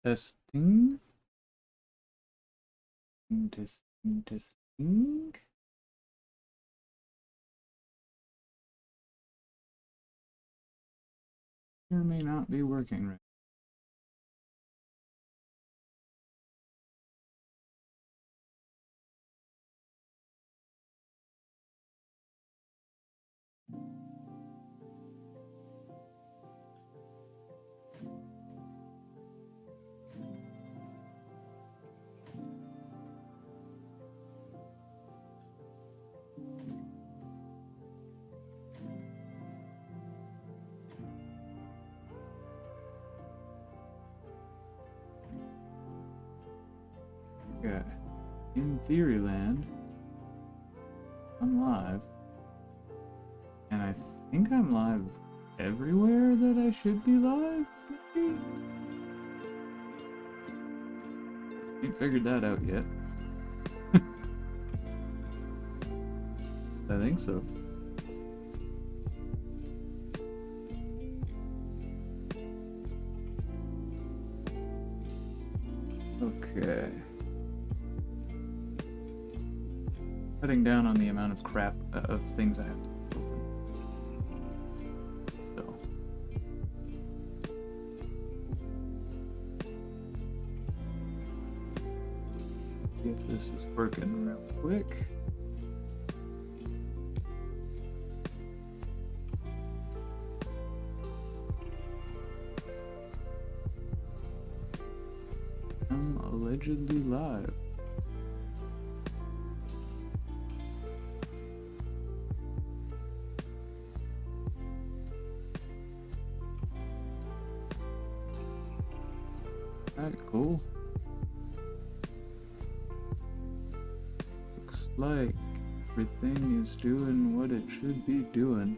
Testing. Testing. It may not be working right. Okay. In theory land, I'm live. And I think I'm live everywhere that I should be live, maybe? Ain't figured that out yet. I think so. Okay. Cutting down on the amount of crap of things I have to open. So. See if this is working real quick. I'm allegedly live. Alright, cool. Looks like everything is doing what it should be doing.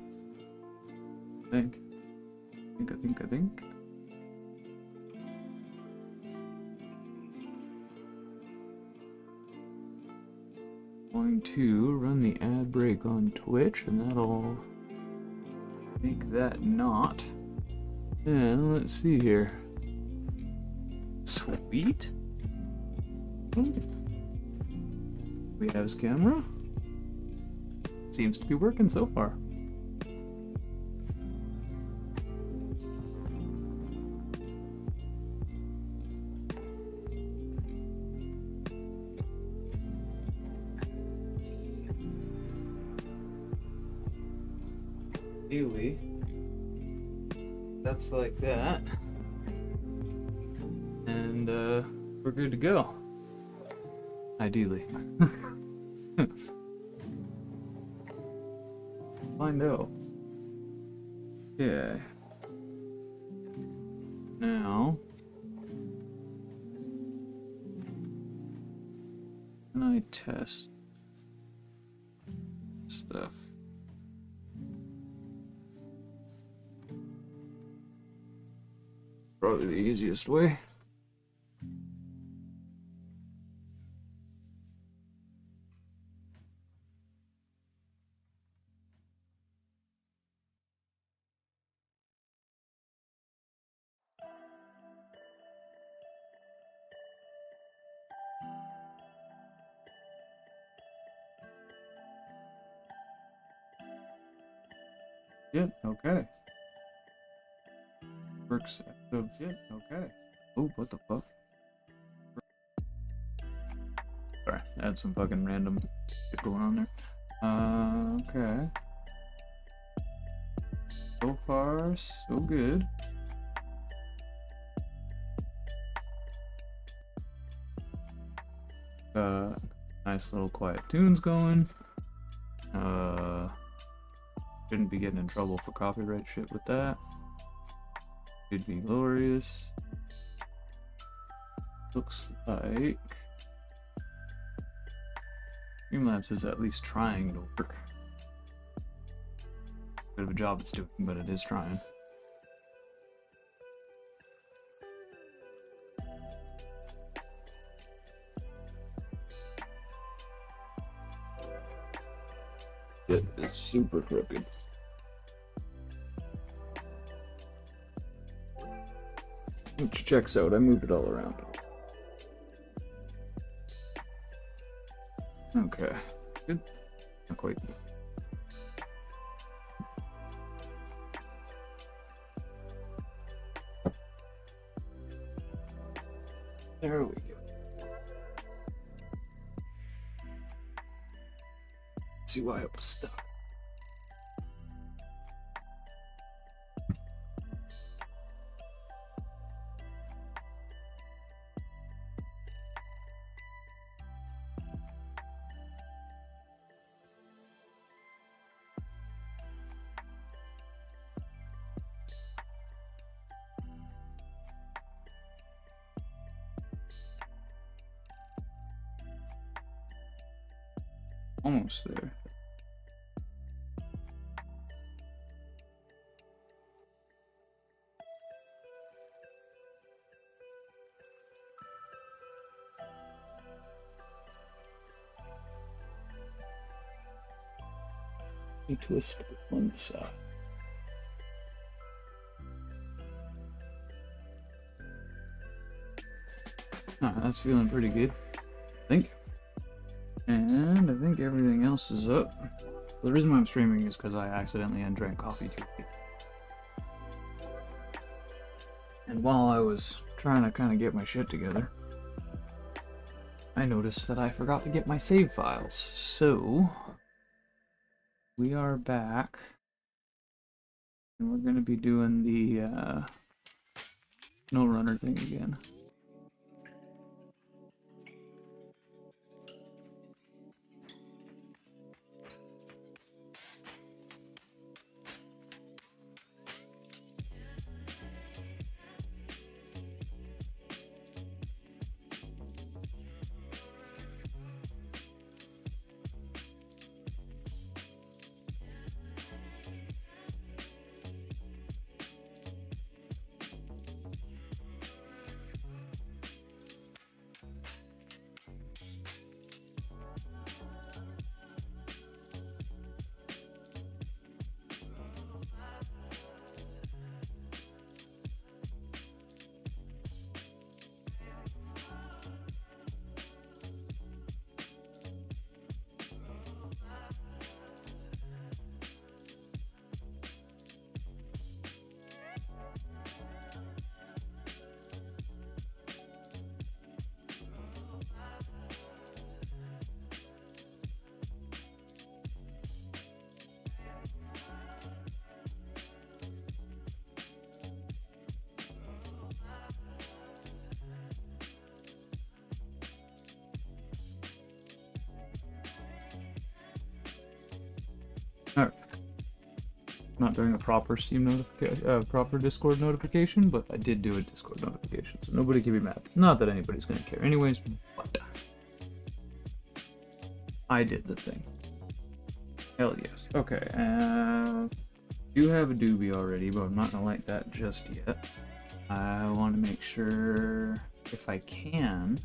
I think. I think. Going to run the ad break on Twitch, and that'll make that not. And let's see here. Sweet. We have his camera. Seems to be working so far. Ideally, that's like that. And we're good to go. Ideally. Find out. Okay. Now, can I test stuff? Probably the easiest way. Yep, okay. Works. So, yep, okay. Oh, what the fuck? Sorry, I had some fucking random shit going on there. Okay. So far, so good. Nice little quiet tunes going. Shouldn't be getting in trouble for copyright shit with that. Should be glorious. Looks like Streamlabs is at least trying to work. Bit of a job it's doing, but it is trying. It is super crooked. Which checks out. I moved it all around. Okay. Good. Not quite. There we go. See why it was stuck. Almost there. Need to twist one side. That's feeling pretty good, I think. And I think everything else is up. The reason why I'm streaming is because I accidentally drank coffee too late. And while I was trying to kind of get my shit together, I noticed that I forgot to get my save files. So we are back. And we're going to be doing the no runner thing again. Alright. Not doing a proper Steam notification, proper Discord notification, but I did do a Discord notification, so nobody can be mad. Not that anybody's gonna care anyways, but I did the thing. Hell yes. Okay, do have a doobie already, but I'm not gonna light that just yet. I want to make sure, if I can,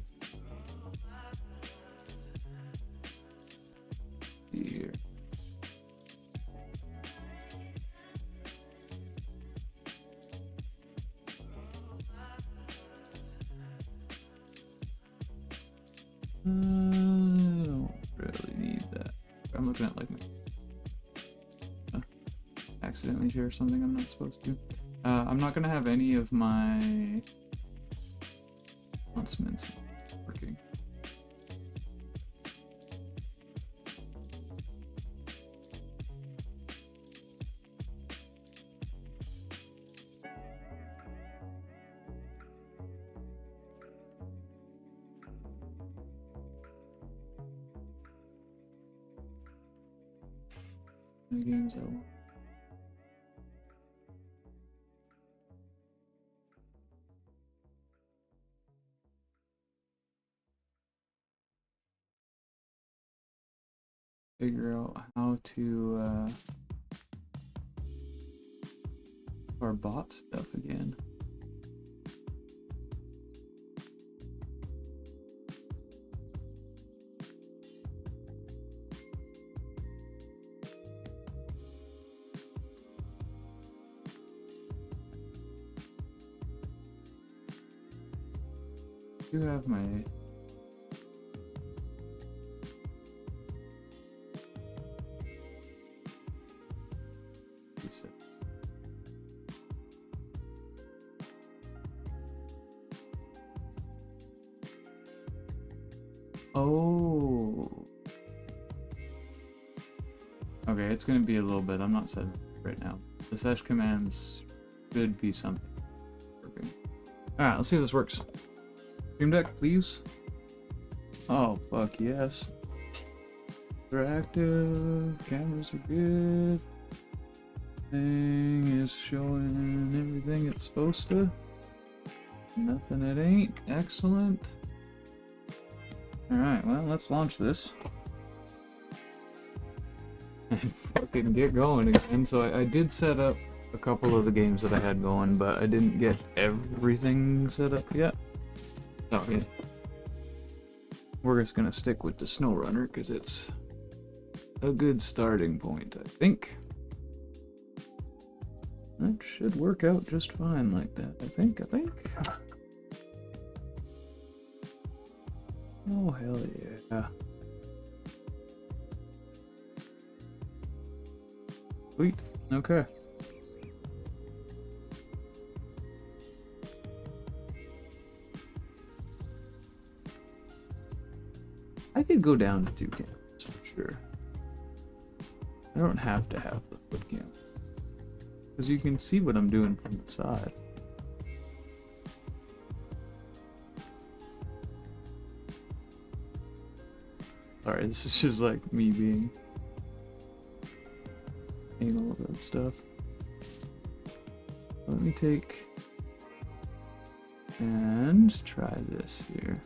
here. I don't really need that. I'm looking at like accidentally share something I'm not supposed to. I'm not gonna have any of my announcements working. The games I want. Figure out how to our bot stuff again. do have my... Oh. Okay, it's gonna be a little bit. I'm not setting it right now. The sesh commands should be something working. Alright, let's see if this works. Stream Deck, please. Oh, fuck yes. They're active. Cameras are good. Thing is showing everything it's supposed to. Nothing it ain't. Excellent. Alright, well, let's launch this. And fucking get going again. So I did set up a couple of the games that I had going, but I didn't get everything set up yet. Oh, yeah. We're just gonna stick with the SnowRunner, because it's a good starting point, I think. That should work out just fine like that, I think. Oh, hell yeah. Sweet. Okay. I could go down to 2 cameras for sure. I don't have to have the foot cam, because you can see what I'm doing from the side. Sorry, this is just like me being anal about stuff. Let me take and try this here.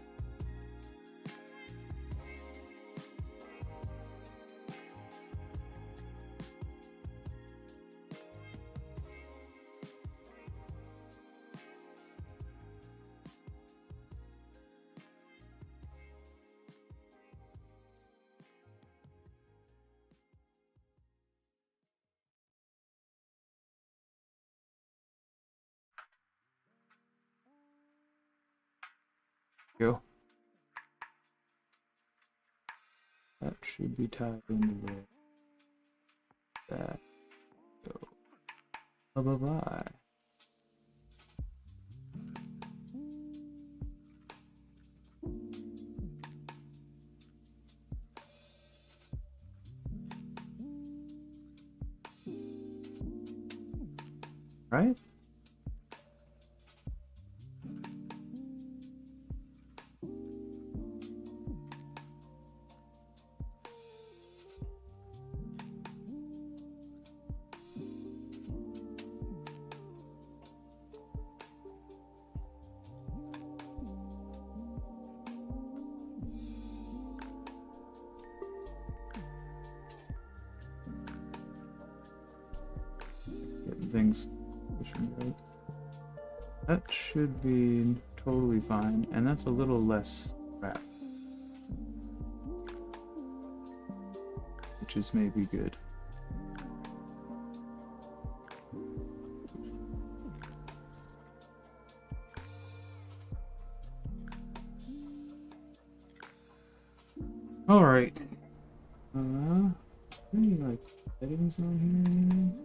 Go. That should be tied into there. That. Go. Bye-bye. Right? Getting things pushing right. That should be totally fine, and that's a little less crap, which is maybe good. All right. Any like settings on here?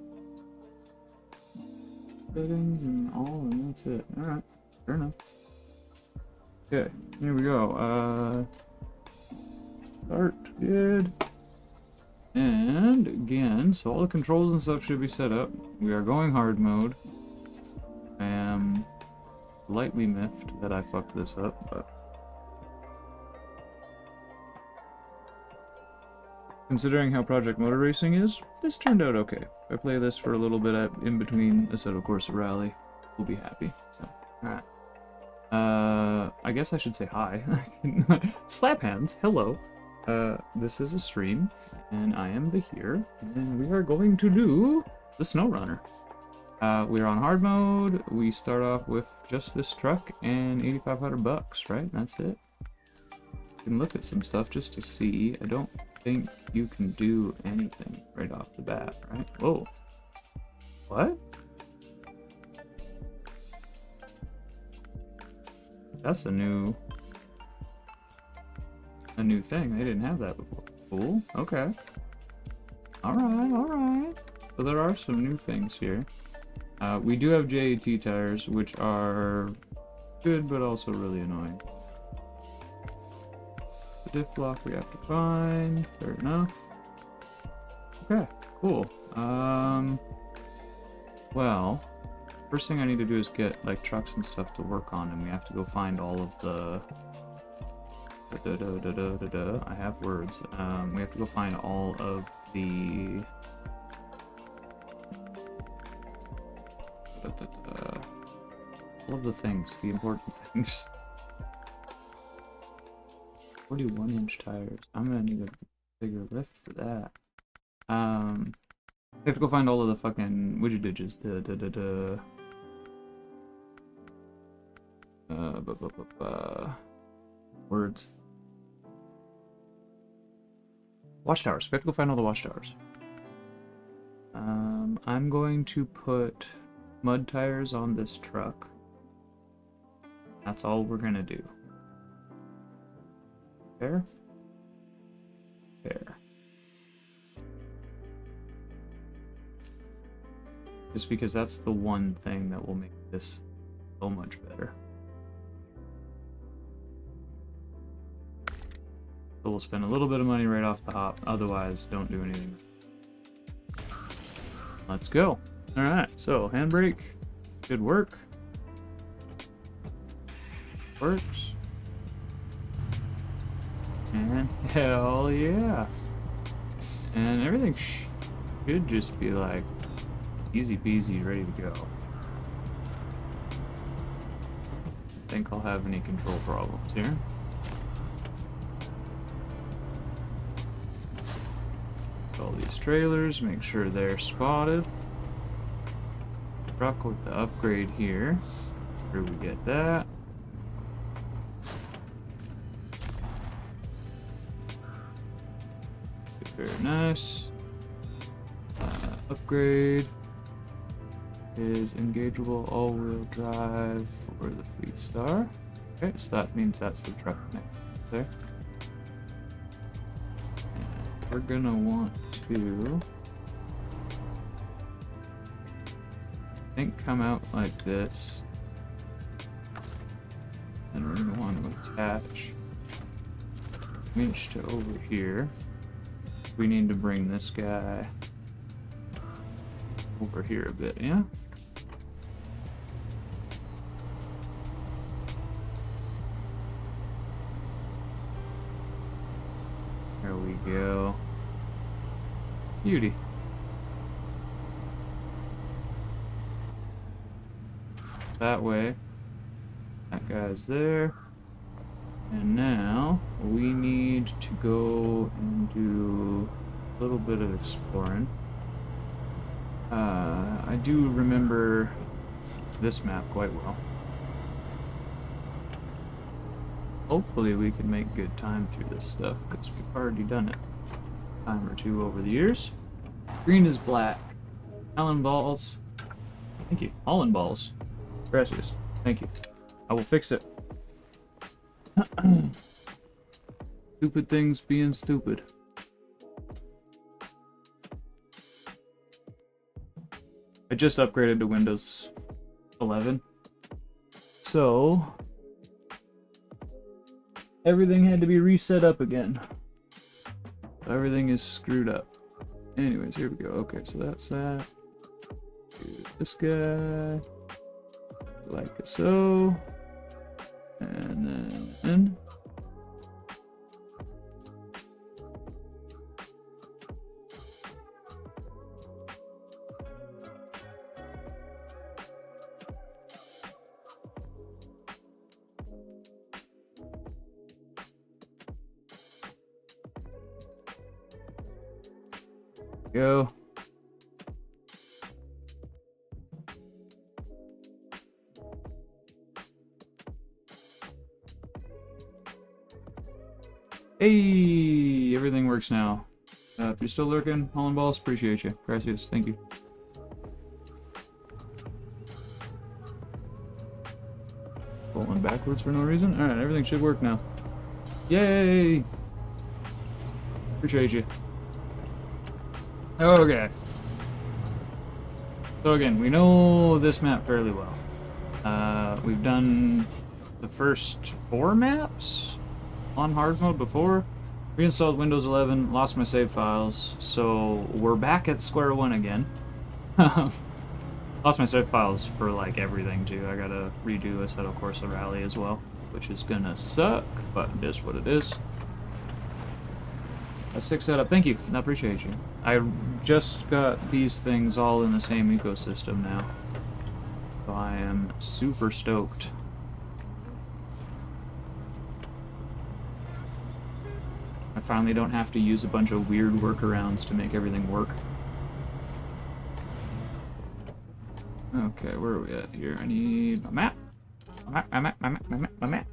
Settings and all, and that's it. Alright, fair enough. Okay, here we go. Start, good. And again, so all the controls and stuff should be set up. We are going hard mode. I am lightly miffed that I fucked this up, but considering how Project Motor Racing is, this turned out okay. If I play this for a little bit in between Assetto Corsa Rally, we'll be happy. So, alright. I guess I should say hi. Slap hands, hello. This is a stream, and I am the here, and we are going to do the SnowRunner. We're on hard mode. We start off with just this truck and 8,500 bucks, right? That's it. You can look at some stuff just to see. I don't think you can do anything right off the bat, right? Whoa. What? That's a new thing. They didn't have that before. Cool. Okay. Alright, alright. So there are some new things here. We do have JAT tires, which are good, but also really annoying. The diff block we have to find. Fair enough. Okay, cool. Well, first thing I need to do is get like trucks and stuff to work on, and we have to go find all of the I have words. We have to go find all of the things, the important things. 41-inch tires. I'm gonna need a bigger lift for that. We have to go find all of the fucking widget digits. Words. Watchtowers. We have to go find all the watchtowers. I'm going to put mud tires on this truck. That's all we're gonna do. Fair? Fair. Just because that's the one thing that will make this so much better. So we'll spend a little bit of money right off the hop, otherwise don't do anything. Let's go. Alright, so handbrake, good work. Works. And hell yeah. And everything should just be like easy peasy, ready to go. I think I'll have any control problems here. All these trailers, make sure they're spotted. Truck with the upgrade here. Where we get that. Very nice. Upgrade is engageable all-wheel drive for the Fleet Star. Okay, so that means that's the truck next there. And we're gonna want to, I think, come out like this, and we're gonna want to attach winch to over here. We need to bring this guy over here a bit, yeah? There we go. Beauty. That way. That guy's there. And now we need to go and do a little bit of exploring. I do remember this map quite well. Hopefully we can make good time through this stuff, because we've already done it a time or two over the years. Green is black. Allen balls. Thank you. Allen balls. Gracias. Thank you. I will fix it. Stupid things being stupid. I just upgraded to Windows 11. So everything had to be reset up again. Everything is screwed up. Anyways, here we go. Okay, so that's that. Do this guy. Like so. And then in. Go. Hey, everything works now. If you're still lurking, Holland Balls, appreciate you. Gracias, thank you. going backwards for no reason. Alright, everything should work now. Yay! Appreciate you. Okay. So again, we know this map fairly well. We've done the first 4 maps on hard mode before. Reinstalled Windows 11, lost my save files, so we're back at square one again. Lost my save files for like everything too. I gotta redo a Assetto Corsa rally as well, which is gonna suck, but it is what it is. A 6 setup, thank you, I appreciate you. I just got these things all in the same ecosystem now, so I am super stoked. I finally don't have to use a bunch of weird workarounds to make everything work. Okay, where are we at here? I need my map. My map.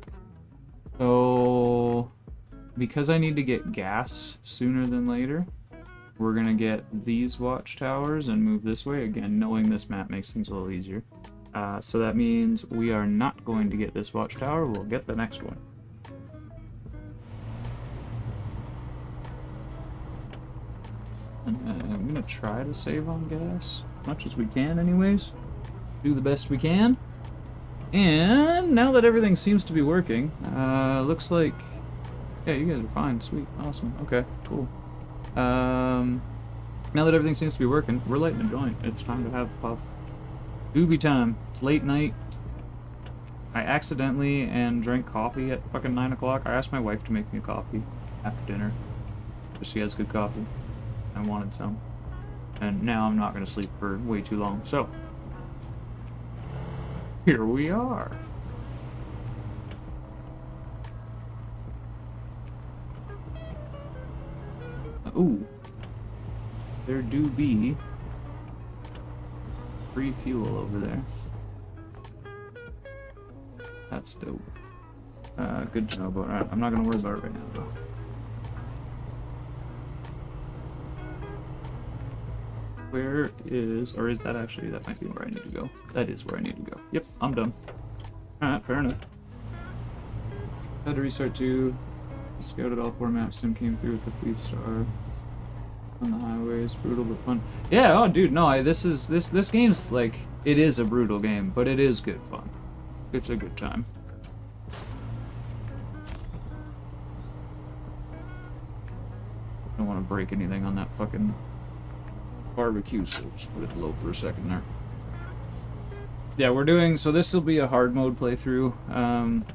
So, because I need to get gas sooner than later, we're gonna get these watchtowers and move this way. Again, knowing this map makes things a little easier. So that means we are not going to get this watchtower, we'll get the next one. And I'm gonna try to save on gas as much as we can anyways. Do the best we can. And now that everything seems to be working, looks like, yeah, you guys are fine, sweet, awesome, okay, cool. Now that everything seems to be working, we're lighting a joint. It's time to have a puff. Doobie time. It's late night. I accidentally drank coffee at fucking 9 o'clock. I asked my wife to make me coffee after dinner, because she has good coffee. I wanted some. And now I'm not going to sleep for way too long, so here we are. Ooh. There do be free fuel over there. That's dope. Good to know about. Alright, I'm not going to worry about it right now, though. Where is, or is that actually, that might be where I need to go. That is where I need to go. Yep, I'm done. Alright, fair enough. Had to restart too. Scouted all 4 maps, Sim came through with the fleet star. On the highways, brutal but fun. Yeah, oh dude, no, this game's like, it is a brutal game, but it is good fun. It's a good time. Don't want to break anything on that fucking barbecue, so just put it low for a second there. Yeah, we're doing, so this will be a hard mode playthrough.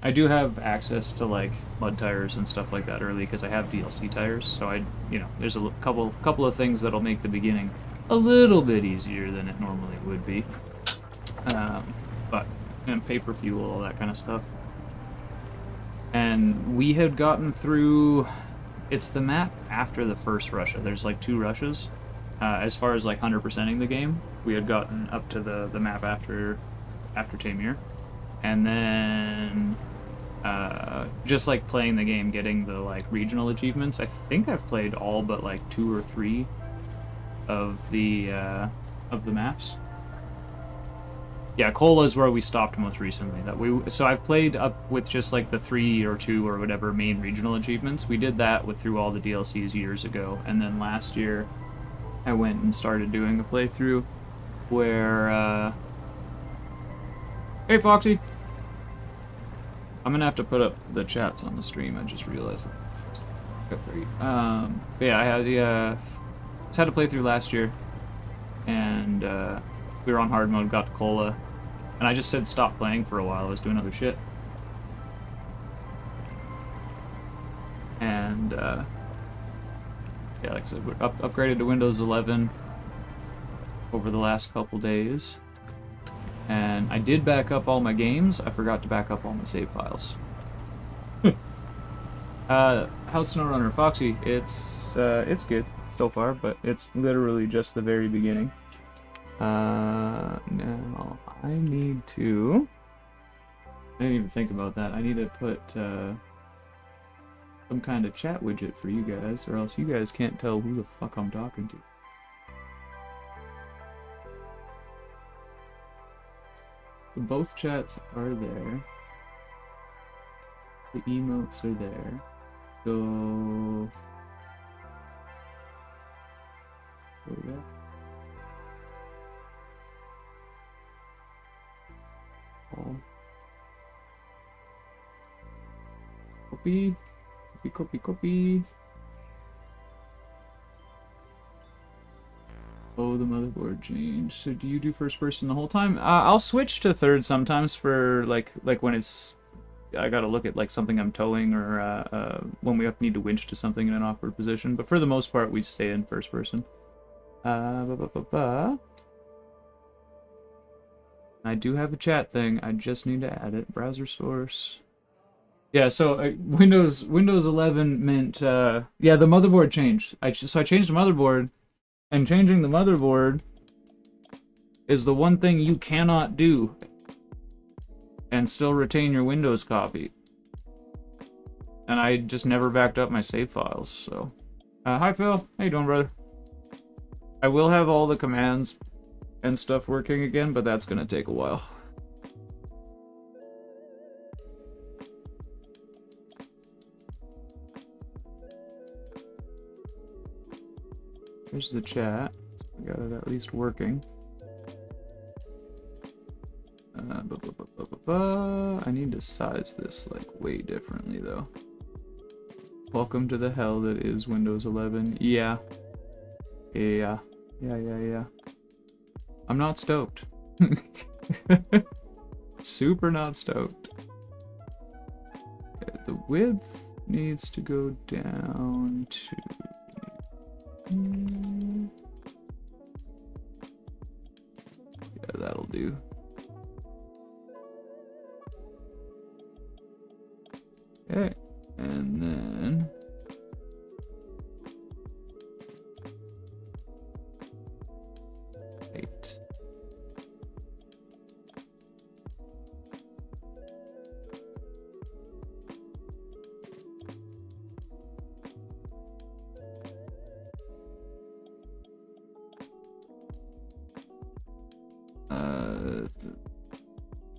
I do have access to like mud tires and stuff like that early because I have DLC tires, so there's a couple of things that'll make the beginning a little bit easier than it normally would be. And paper fuel, all that kind of stuff. And we had gotten through, it's the map after the first Russia. There's like 2 Russias. As far as like 100%ing the game, we had gotten up to the map after Tamir, and then just like playing the game, getting the like regional achievements. I think I've played all but like 2 or 3 of the maps. Yeah, Kola is where we stopped most recently. So I've played up with just like the 3 or 2 or whatever main regional achievements. We did that through all the DLCs years ago, and then last year I went and started doing a playthrough where hey Foxy! I'm gonna have to put up the chats on the stream, I just realized that. But yeah, I had to play through last year, and we were on hard mode, got to Kola, and I just said stop playing for a while. I was doing other shit. And yeah, like I said, we're upgraded to Windows 11 over the last couple days. And I did back up all my games. I forgot to back up all my save files. How's SnowRunner? Foxy, it's good so far, but it's literally just the very beginning. Now I need to, I didn't even think about that. I need to put some kind of chat widget for you guys, or else you guys can't tell who the fuck I'm talking to. So both chats are there. The emotes are there. Go there. Copy. Copy. Oh, the motherboard change. So do you do first person the whole time? I'll switch to third sometimes for like when it's I gotta look at like something I'm towing or when we need to winch to something in an awkward position. But for the most part, we stay in first person. I do have a chat thing. I just need to add it. Browser source. Yeah, so Windows 11 meant yeah, the motherboard changed. So I changed the motherboard, and changing the motherboard is the one thing you cannot do and still retain your Windows copy. And I just never backed up my save files, so. Hi Phil, how you doing, brother? I will have all the commands and stuff working again, but that's gonna take a while. Here's the chat. So we got it at least working. I need to size this like way differently though. Welcome to the hell that is Windows 11. Yeah. I'm not stoked. Super not stoked. Okay, the width needs to go down to... yeah, that'll do. Okay, and then... eight. Uh,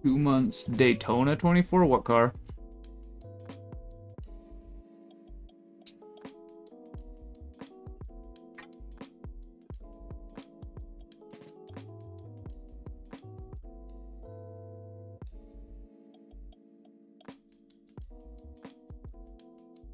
2 months Daytona 24? What car?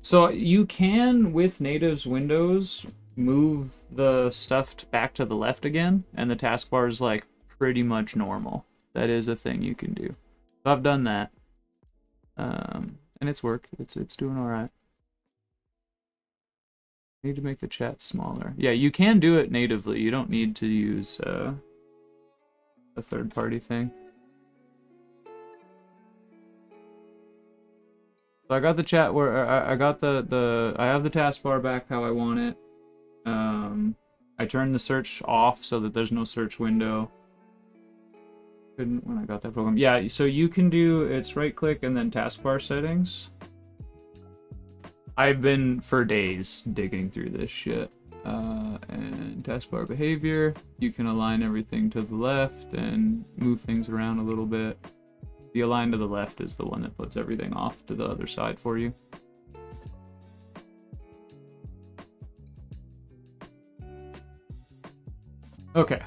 So you can, with native's Windows, move the stuff back to the left again, and the taskbar is like pretty much normal. That is a thing you can do. So I've done that, and it's worked. It's doing all right. Need to make the chat smaller. Yeah, you can do it natively. You don't need to use a third-party thing. So I got the chat where I got I have the taskbar back how I want it. I turned the search off so that there's no search window. Couldn't when I got that program. Yeah, so you can do it's right click and then taskbar settings. I've been for days digging through this shit. And taskbar behavior, you can align everything to the left and move things around a little bit. The align to the left is the one that puts everything off to the other side for you. Okay.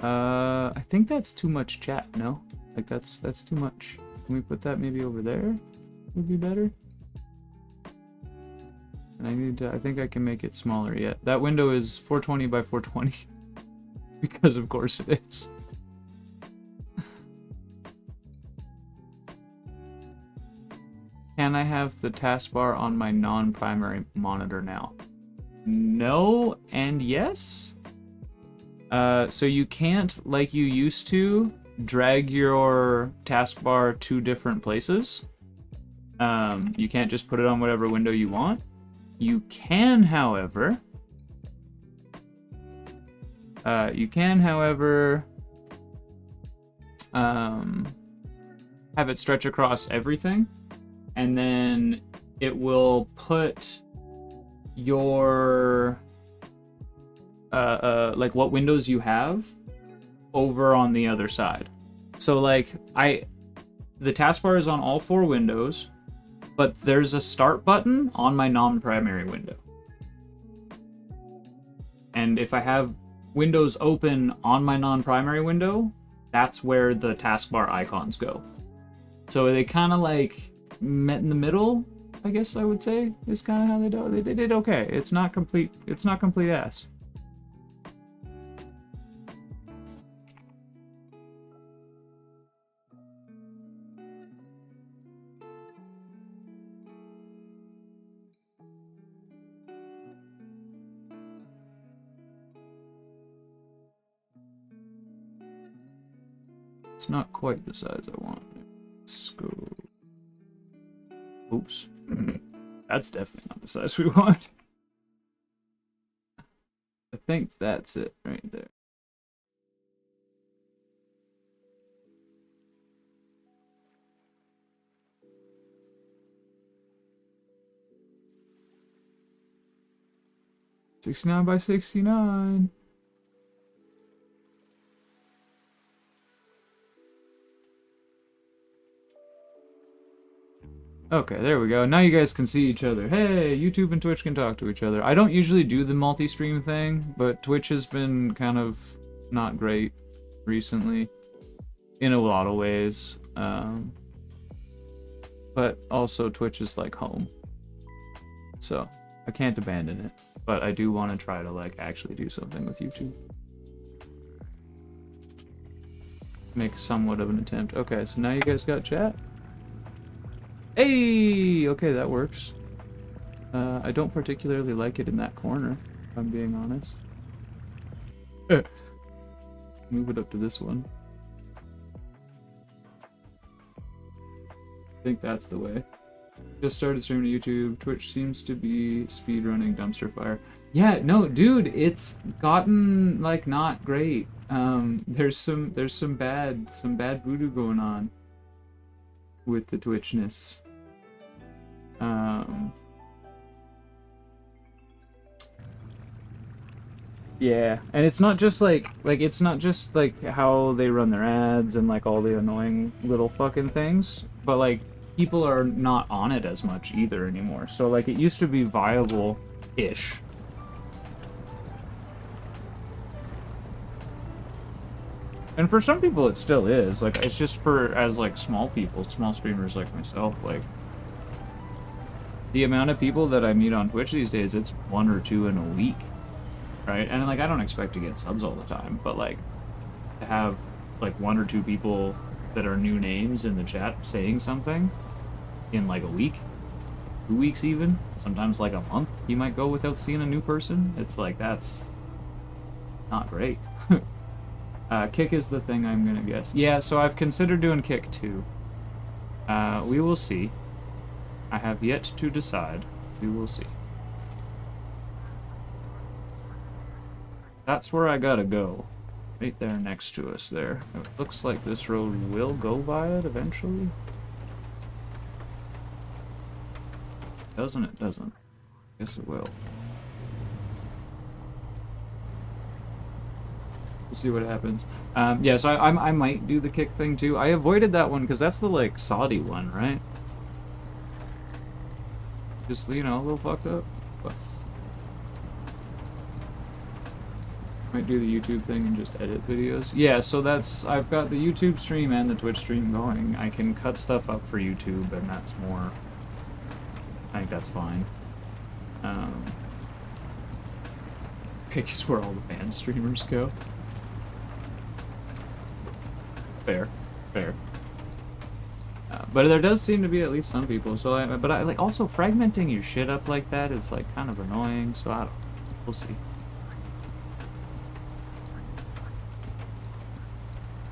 I think that's too much chat, no? Like that's too much. Can we put that maybe over there? Would be better. And I think I can make it smaller yet. That window is 420 by 420. Because of course it is. Can I have the taskbar on my non-primary monitor now? No and yes. So you can't, like you used to, drag your taskbar to different places. You can't just put it on whatever window you want. You can, however, have it stretch across everything. And then it will put your like what windows you have over on the other side. So like the taskbar is on all 4 windows, but there's a start button on my non-primary window. And if I have Windows open on my non-primary window, that's where the taskbar icons go. So they kind of like met in the middle, I guess I would say, is kind of how they do. They did okay. It's not complete. It's not complete ass. It's not quite the size I want. Let's go. Oops. That's definitely not the size we want. I think that's it right there. $69 by $69. Okay, there we go. Now you guys can see each other. Hey, YouTube and Twitch can talk to each other. I don't usually do the multi-stream thing, but Twitch has been kind of not great recently in a lot of ways. But also Twitch is like home. So I can't abandon it, but I do want to try to like actually do something with YouTube. Make somewhat of an attempt. Okay, so now you guys got chat. Hey! Okay, that works. I don't particularly like it in that corner, if I'm being honest. Move it up to this one. I think that's the way. Just started streaming to YouTube. Twitch seems to be speedrunning dumpster fire. Yeah, no, dude, it's gotten like not great. There's some bad voodoo going on with the Twitchness. Yeah, and it's not just like it's not just like how they run their ads and like all the annoying little fucking things, but like people are not on it as much either anymore. So like it used to be viable-ish. And for some people it still is. Like it's just for as like small people, small streamers like myself, like the amount of people that I meet on Twitch these days, it's 1 or 2 in a week. Right? And like I don't expect to get subs all the time, but like to have like 1 or 2 people that are new names in the chat saying something in like a week, 2 weeks even, sometimes like a month you might go without seeing a new person. It's like that's not great. Kick is the thing I'm gonna guess. Yeah, so I've considered doing Kick too. We will see. I have yet to decide. We will see. That's where I gotta go. Right there next to us there. It looks like this road will go via it eventually. Doesn't it? Doesn't. Guess it will. We'll see what happens. Yeah, so I might do the Kick thing too. I avoided that one because that's the like Saudi one, right? Just, you know, a little fucked up. But might do the YouTube thing and just edit videos. Yeah, so that's, I've got the YouTube stream and the Twitch stream going. I can cut stuff up for YouTube, and that's more, I think that's fine. Pick's where all the band streamers go. Fair, fair. But there does seem to be at least some people. So, I like also fragmenting your shit up like that is like kind of annoying. So I don't. We'll see.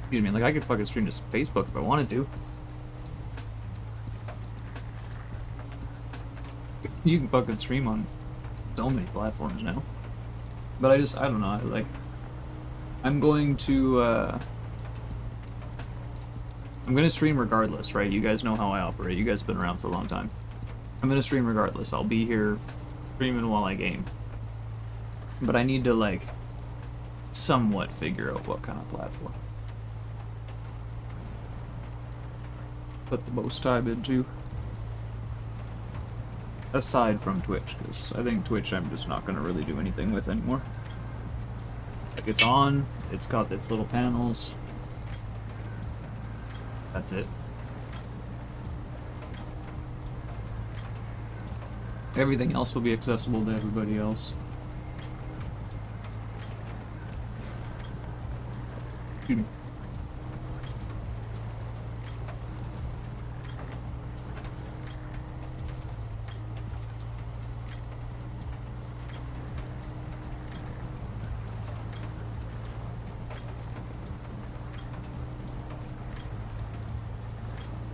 Excuse me. Like I could fucking stream to Facebook if I wanted to. You can fucking stream on so many platforms now. But I don't know. Like, I'm going to stream regardless, right? You guys know how I operate. You guys have been around for a long time. I'm gonna stream regardless. I'll be here streaming while I game. But I need to, like, somewhat figure out what kind of platform put the most time into. Aside from Twitch, because I think Twitch I'm just not going to really do anything with anymore. Like, it's on, it's got its little panels. That's it. Everything else will be accessible to everybody else. Excuse me.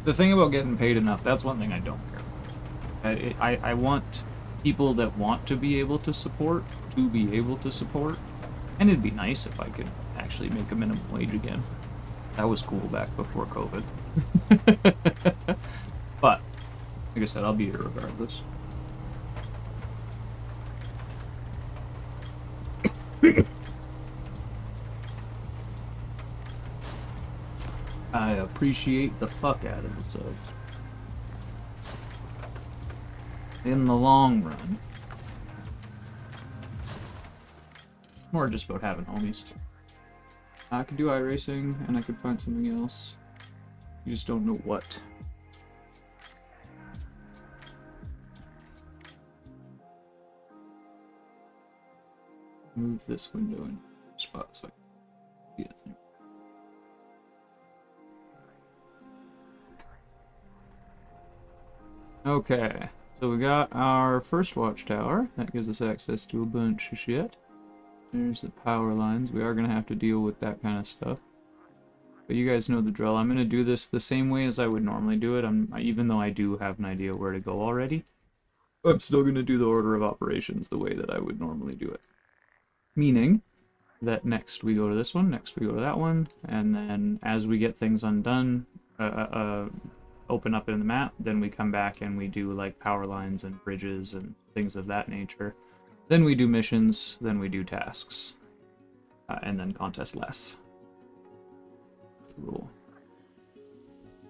The thing about getting paid enough, that's one thing I don't care. I want people that want to be able to support, and it'd be nice if I could actually make a minimum wage again. That was cool back before COVID. But, like I said, I'll be here regardless. I appreciate the fuck out of the subs. In the long run. More just about having homies. I could do iRacing, and I could find something else. You just don't know what. Move this window in spots so I can see it. Okay, so we got our first watchtower. That gives us access to a bunch of shit. There's the power lines. We are going to have to deal with that kind of stuff. But you guys know the drill. I'm going to do this the same way as I would normally do it, even though I do have an idea where to go already. I'm still going to do the order of operations the way that I would normally do it. Meaning that next we go to this one, next we go to that one, and then as we get things undone, open up in the map, then we come back and we do like power lines and bridges and things of that nature. Then we do missions, then we do tasks, and then contest less. Cool.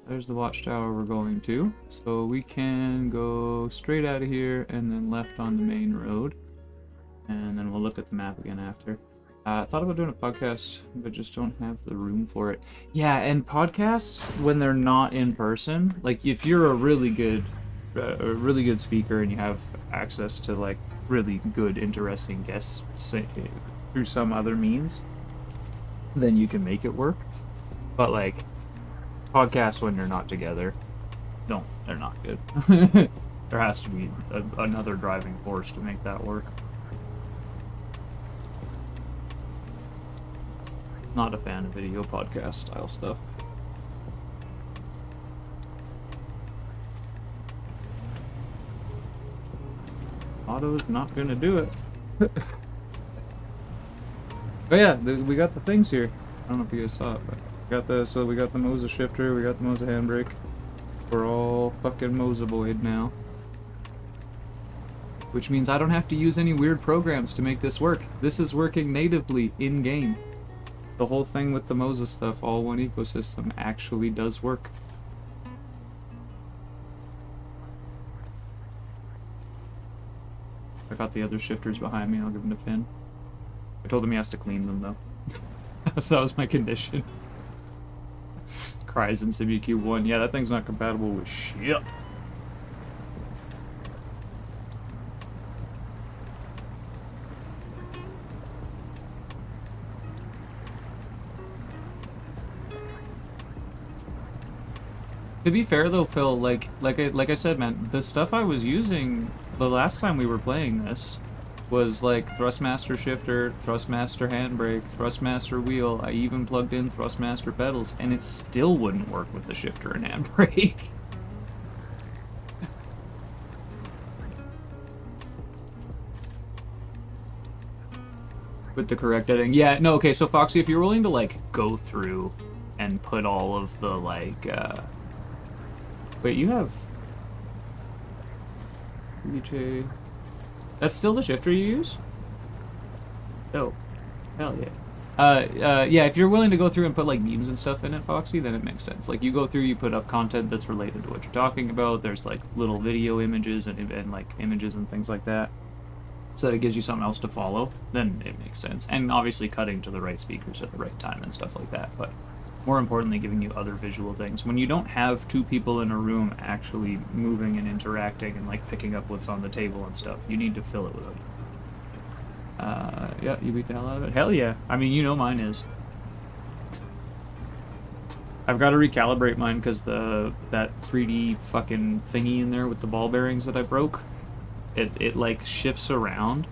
There's the watchtower we're going to, so we can go straight out of here and then left on the main road, and then we'll look at the map again after. I thought about doing a podcast, but just don't have the room for it. Yeah, and podcasts, when they're not in person, like if you're a really good speaker and you have access to like really good, interesting guests through some other means, then you can make it work. But like podcasts when you're not together, they're not good. There has to be another driving force to make that work. Not a fan of video podcast style stuff. Auto's not gonna do it. But yeah, we got the things here. I don't know if you guys saw it, but we got the Moza shifter, we got the Moza handbrake. We're all fucking Moza-boyed now. Which means I don't have to use any weird programs to make this work. This is working natively in-game. The whole thing with the Moza stuff, all one ecosystem, actually does work. I got the other shifters behind me, I'll give him a pin. I told him he has to clean them though. So that was my condition. Cries in CBQ 1. Yeah, that thing's not compatible with shit. To be fair though, Phil, like I said, man, the stuff I was using the last time we were playing this was like Thrustmaster shifter, Thrustmaster handbrake, Thrustmaster wheel. I even plugged in Thrustmaster pedals, and it still wouldn't work with the shifter and handbrake. With the correct editing. Yeah, no, okay, so Foxy, if you're willing to like go through and put all of the like wait, you have that's still the shifter you use? Oh, hell yeah. Yeah, if you're willing to go through and put like memes and stuff in it, Foxy, then it makes sense. Like you go through, you put up content that's related to what you're talking about. There's like little video images and like images and things like that, so that it gives you something else to follow. Then it makes sense. And obviously cutting to the right speakers at the right time and stuff like that. But more importantly, giving you other visual things. When you don't have two people in a room actually moving and interacting and like picking up what's on the table and stuff, you need to fill it with it. Yeah, you beat the hell out of it. Hell yeah. I mean, you know mine is. I've got to recalibrate mine because that 3D fucking thingy in there with the ball bearings that I broke, it like shifts around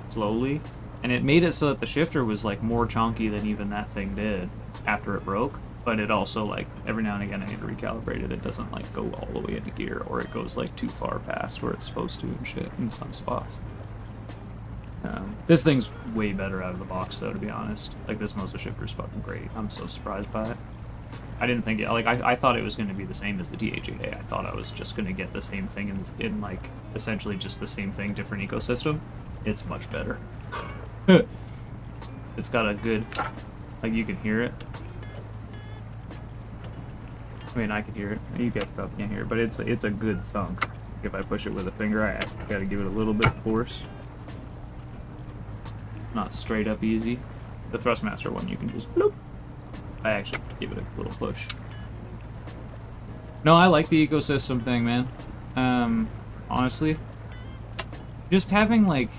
slowly, and it made it so that the shifter was like more chonky than even that thing did after it broke. But it also, like, every now and again I need to recalibrate it. It doesn't like go all the way into gear, or it goes like too far past where it's supposed to and shit in some spots. This thing's way better out of the box, though, to be honest. Like, this Moza shifter's fucking great. I'm so surprised by it. I didn't think it, like, I thought it was going to be the same as the TH8A. I thought I was just going to get the same thing in, like, essentially just the same thing, different ecosystem. It's much better. It's got a good, like, you can hear it. I mean, I can hear it. You guys probably can't hear it, but it's a good thunk. If I push it with a finger, I gotta give it a little bit of force. Not straight up easy. The Thrustmaster one, you can just bloop. I actually give it a little push. No, I like the ecosystem thing, man. Honestly, just having like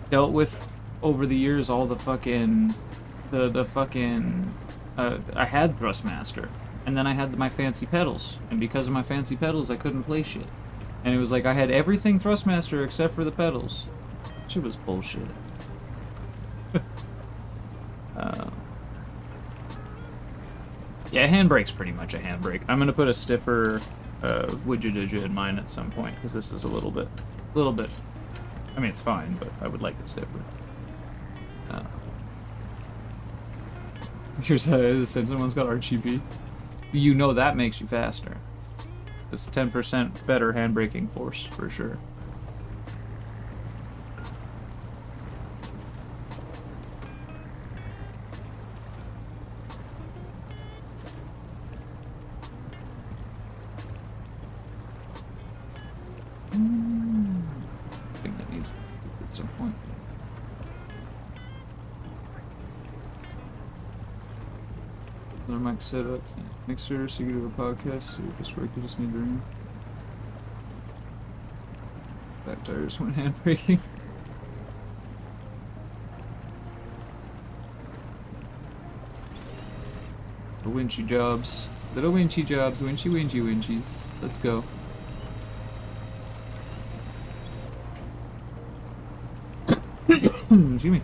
dealt with over the years all the fucking I had Thrustmaster, and then I had my fancy pedals, and because of my fancy pedals, I couldn't play shit. And it was like I had everything Thrustmaster except for the pedals. Shit was bullshit. Yeah, handbrake's pretty much a handbrake. I'm gonna put a stiffer widget in mine at some point, because this is a little bit. I mean, it's fine, but I would like it stiffer. Here's the Simpson one's got RGB. You know that makes you faster. It's 10% better handbraking force for sure. I think that needs to be at some point. Another mic setup, mixer, so you can do a podcast, so this work you just need to ring. Back tires when handbraking. The winchy jobs. Little winchy jobs, winchy winchies. Let's go. Excuse me.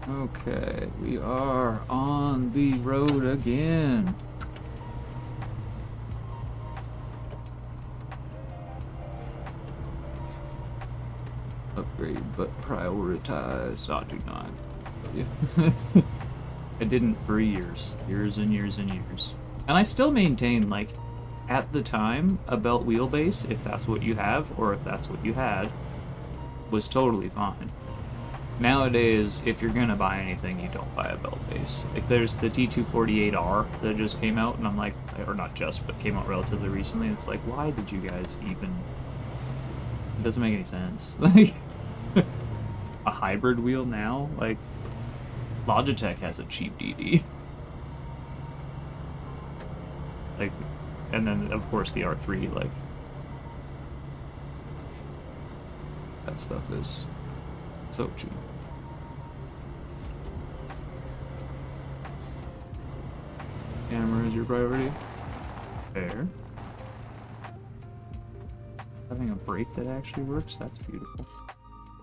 Okay, we are on the road again. Upgrade, but prioritize. Oh, do not. Yeah. I didn't for years and years and years. And I still maintain, like, at the time, a belt wheelbase, if that's what you have, or if that's what you had, was totally fine. Nowadays, if you're gonna buy anything, you don't buy a belt base. Like, there's the T248R that just came out, and I'm like, or not just, but came out relatively recently. It's like, why did you guys even? It doesn't make any sense. Like, a hybrid wheel now, like, Logitech has a cheap DD. Like, and then of course the R3, like, that stuff is so cheap. Camera is your priority. Fair. Having a brake that actually works, that's beautiful.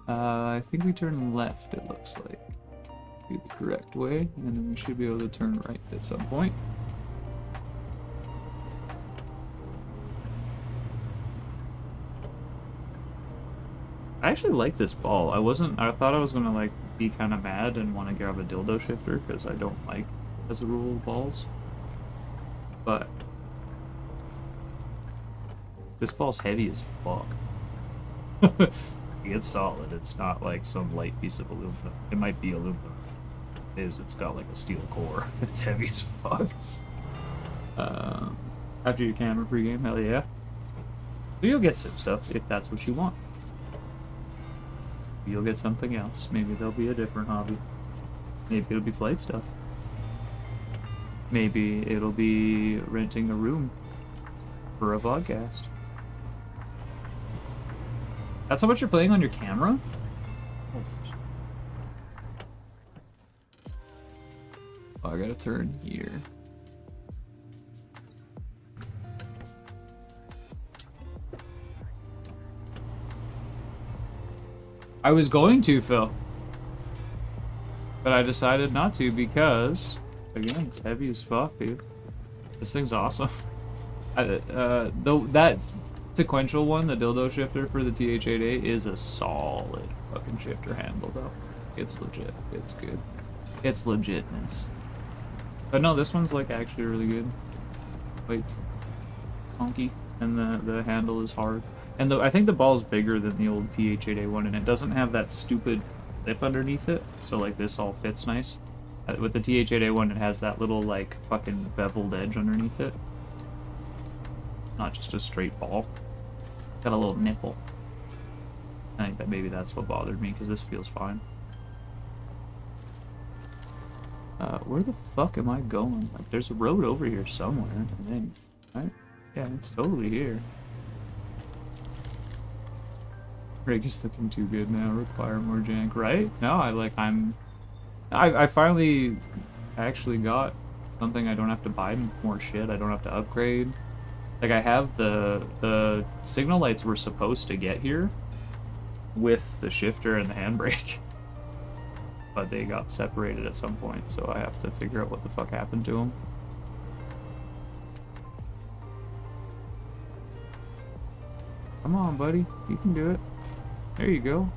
I think we turn left, it looks like. Do the correct way, and then we should be able to turn right at some point. I actually like this ball. I thought I was gonna like be kind of mad and want to grab a dildo shifter because I don't like, as a rule, balls. But This ball's heavy as fuck. It's solid. It's not like some light piece of aluminum. It might be aluminum. It is. It's got like a steel core. It's heavy as fuck. After your camera pregame, hell yeah. So you'll get some stuff if that's what you want. You'll get something else. Maybe there'll be a different hobby. Maybe it'll be flight stuff. Maybe it'll be renting a room for a podcast. That's how much you're playing on your camera? Oh, I gotta turn here. I was going to, Phil. But I decided not to because, again, it's heavy as fuck, dude. This thing's awesome. Though that sequential one, the dildo shifter for the TH-8A, is a solid fucking shifter handle, though. It's legit. It's good. It's legitness. But no, this one's like actually really good. Like, honky, and the handle is hard. And I think the ball's bigger than the old TH-8A one, and it doesn't have that stupid lip underneath it, so like this all fits nice. With the TH-8A one, it has that little like fucking beveled edge underneath it. Not just a straight ball. Got a little nipple. I think that maybe that's what bothered me, because this feels fine. Where the fuck am I going? Like, there's a road over here somewhere, I think. Right? Yeah, it's totally here. Rig is looking too good now. Require more jank, right? No, I finally actually got something. I don't have to buy more shit. I don't have to upgrade. Like, I have the signal lights we're supposed to get here with the shifter and the handbrake, but they got separated at some point, so I have to figure out what the fuck happened to them. Come on, buddy. You can do it. There you go.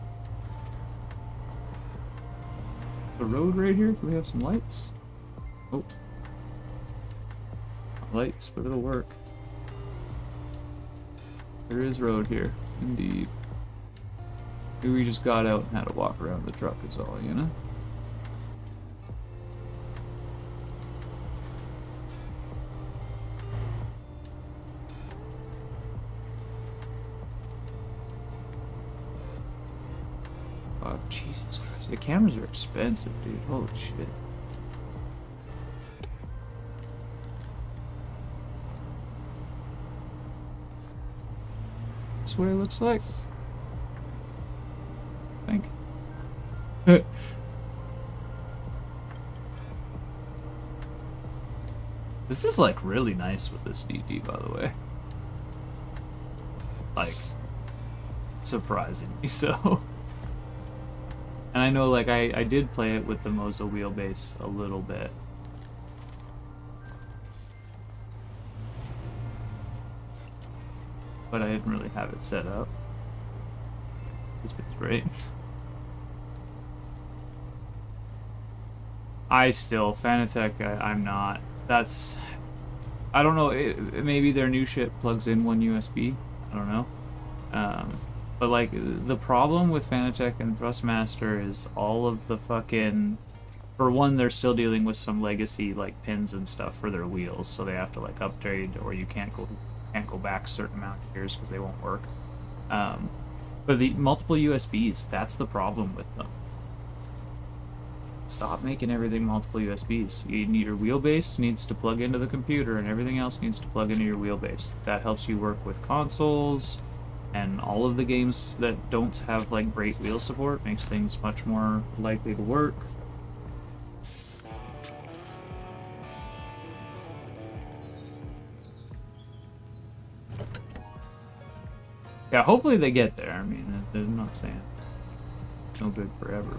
The road right here, if we have some lights. Oh. Not lights, but it'll work. There is road here, indeed. Maybe we just got out and had to walk around the truck is all, you know? Oh, Jesus Christ. The cameras are expensive, dude. Holy shit. That's what it looks like. I think. This is like really nice with this DD, by the way. Like, surprisingly so. And I know, like, I did play it with the Mozo wheelbase a little bit. But I didn't really have it set up. This bit's great. I still, Fanatec, I'm not. That's, I don't know, maybe their new shit plugs in one USB. I don't know. But like, the problem with Fanatec and Thrustmaster is all of the fucking... For one, they're still dealing with some legacy like pins and stuff for their wheels, so they have to like upgrade, or you can't go back a certain amount of years because they won't work. But the multiple USBs, that's the problem with them. Stop making everything multiple USBs. Your wheelbase needs to plug into the computer, and everything else needs to plug into your wheelbase. That helps you work with consoles. And all of the games that don't have like great wheel support makes things much more likely to work. Yeah, hopefully they get there. I mean, they're not saying no good forever,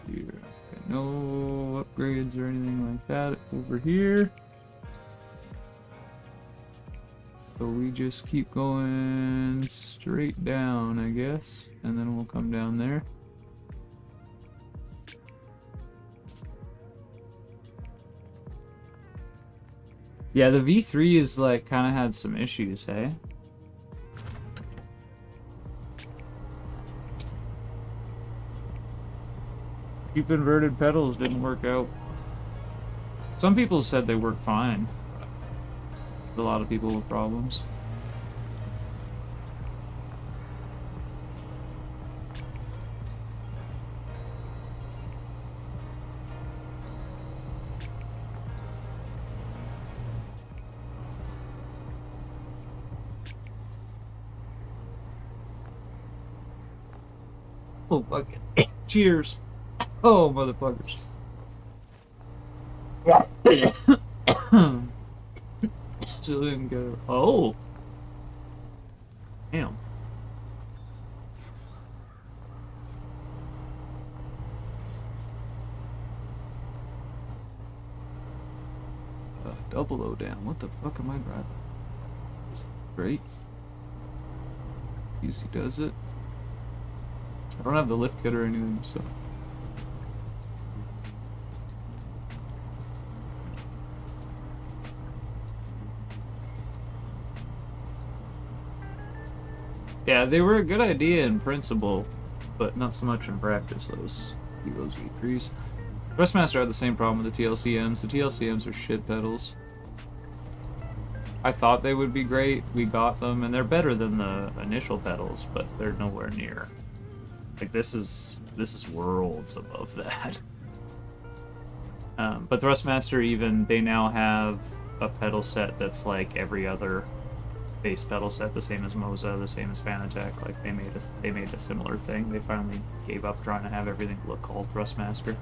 but here, okay, no upgrades or anything like that over here. So we just keep going straight down, I guess, and then we'll come down there. Yeah, the V3 is like kind of had some issues, hey? Cheap inverted pedals didn't work out. Some people said they worked fine. A lot of people with problems. Oh, fuck it. Cheers. Oh, motherfuckers. Still didn't go. Oh. Damn. Double O down. What the fuck am I driving? Great. Easy does it. I don't have the lift kit or anything, so. Yeah, they were a good idea in principle, but not so much in practice, those V3s. Thrustmaster had the same problem with the TLCMs. The TLCMs are shit pedals. I thought they would be great. We got them, and they're better than the initial pedals, but they're nowhere near. Like, this is worlds above that. But Thrustmaster, even, they now have a pedal set that's like every other bass pedal set, the same as Moza, the same as Fanatec. Like, they made a similar thing. They finally gave up trying to have everything look all Thrustmaster.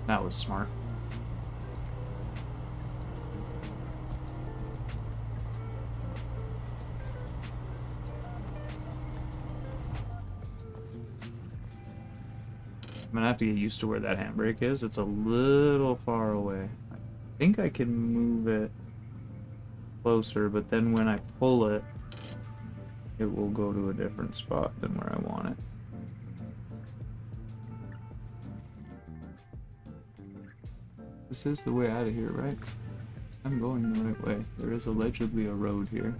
That was smart. I'm gonna have to get used to where that handbrake is. It's a little far away. I think I can move it closer, but then when I pull it, it will go to a different spot than where I want it. This is the way out of here, right? I'm going the right way. There is allegedly a road here.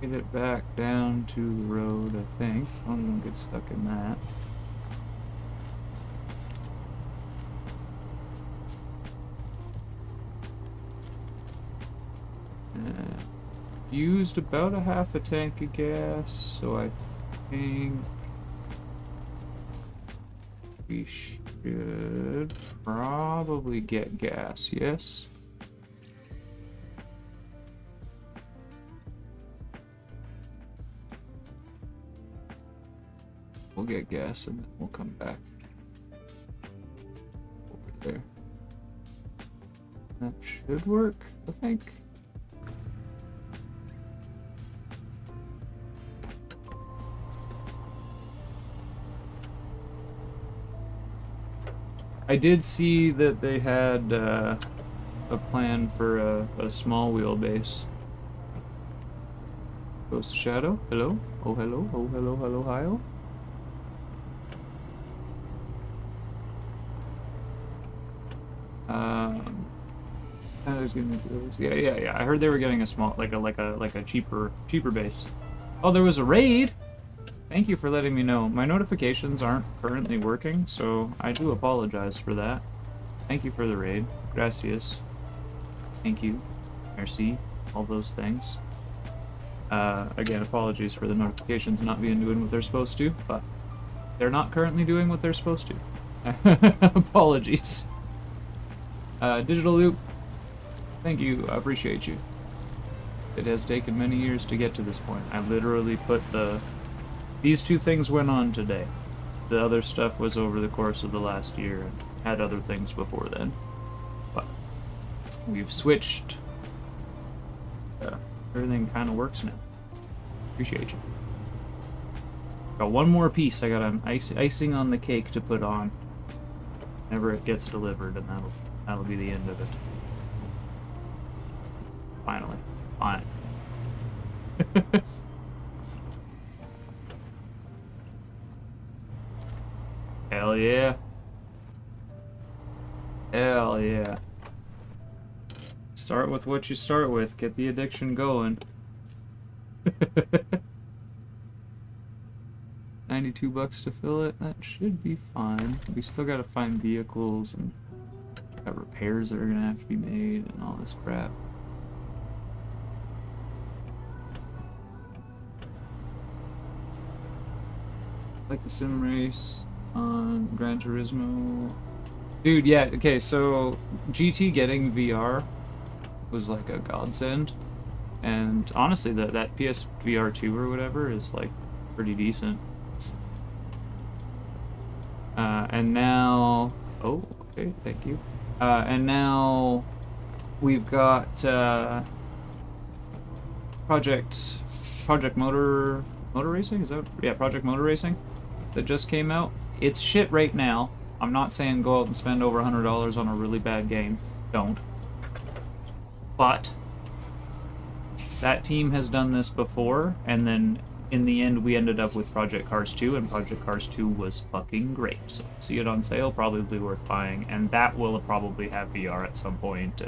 Get it back down to the road, I think. I'm gonna get stuck in that. Used about a half a tank of gas, so I think we should probably get gas, yes? We'll get gas and then we'll come back over there. That should work, I think. I did see that they had a plan for a small wheelbase. Ghost of Shadow, hello? Oh, hello, oh, hello, hello, hi-oh. Yeah. I heard they were getting a small, like a cheaper base. Oh, there was a raid. Thank you for letting me know. My notifications aren't currently working, so I do apologize for that. Thank you for the raid. Gracias. Thank you. Merci. All those things. Again, apologies for the notifications not being doing what they're supposed to, but they're not currently doing what they're supposed to. Apologies. Digital Loop, thank you, I appreciate you. It has taken many years to get to this point. I literally put these two things went on today. The other stuff was over the course of the last year and had other things before then. But we've switched. Everything kind of works now. Appreciate you. Got one more piece. I got an icing on the cake to put on. Whenever it gets delivered, and that'll be the end of it. Finally. Fine. Hell yeah. Hell yeah. Start with what you start with. Get the addiction going. $92 to fill it. That should be fine. We still gotta find vehicles and got repairs that are gonna have to be made and all this crap. Like the sim race on Gran Turismo. Dude, yeah, okay, so GT getting VR was like a godsend. And honestly, that PSVR 2 or whatever is like pretty decent. And now, oh, okay, thank you. And now we've got Project Motor Racing. Is that, yeah, Project Motor Racing that just came out. It's shit right now. I'm not saying go out and spend over $100 on a really bad game. Don't. But that team has done this before, and then in the end we ended up with Project Cars 2, and Project Cars 2 was fucking great. So see it on sale, probably worth buying, and that will probably have VR at some point.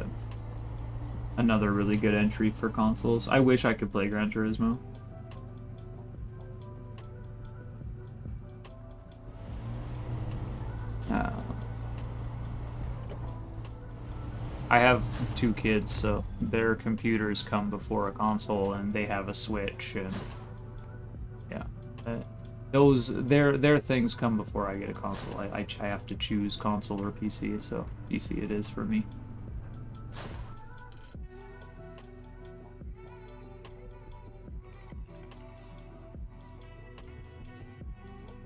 Another really good entry for consoles. I wish I could play Gran Turismo. I have 2 kids, so their computers come before a console, and they have a Switch, and yeah, their things come before I get a console. I have to choose console or PC, so PC it is for me.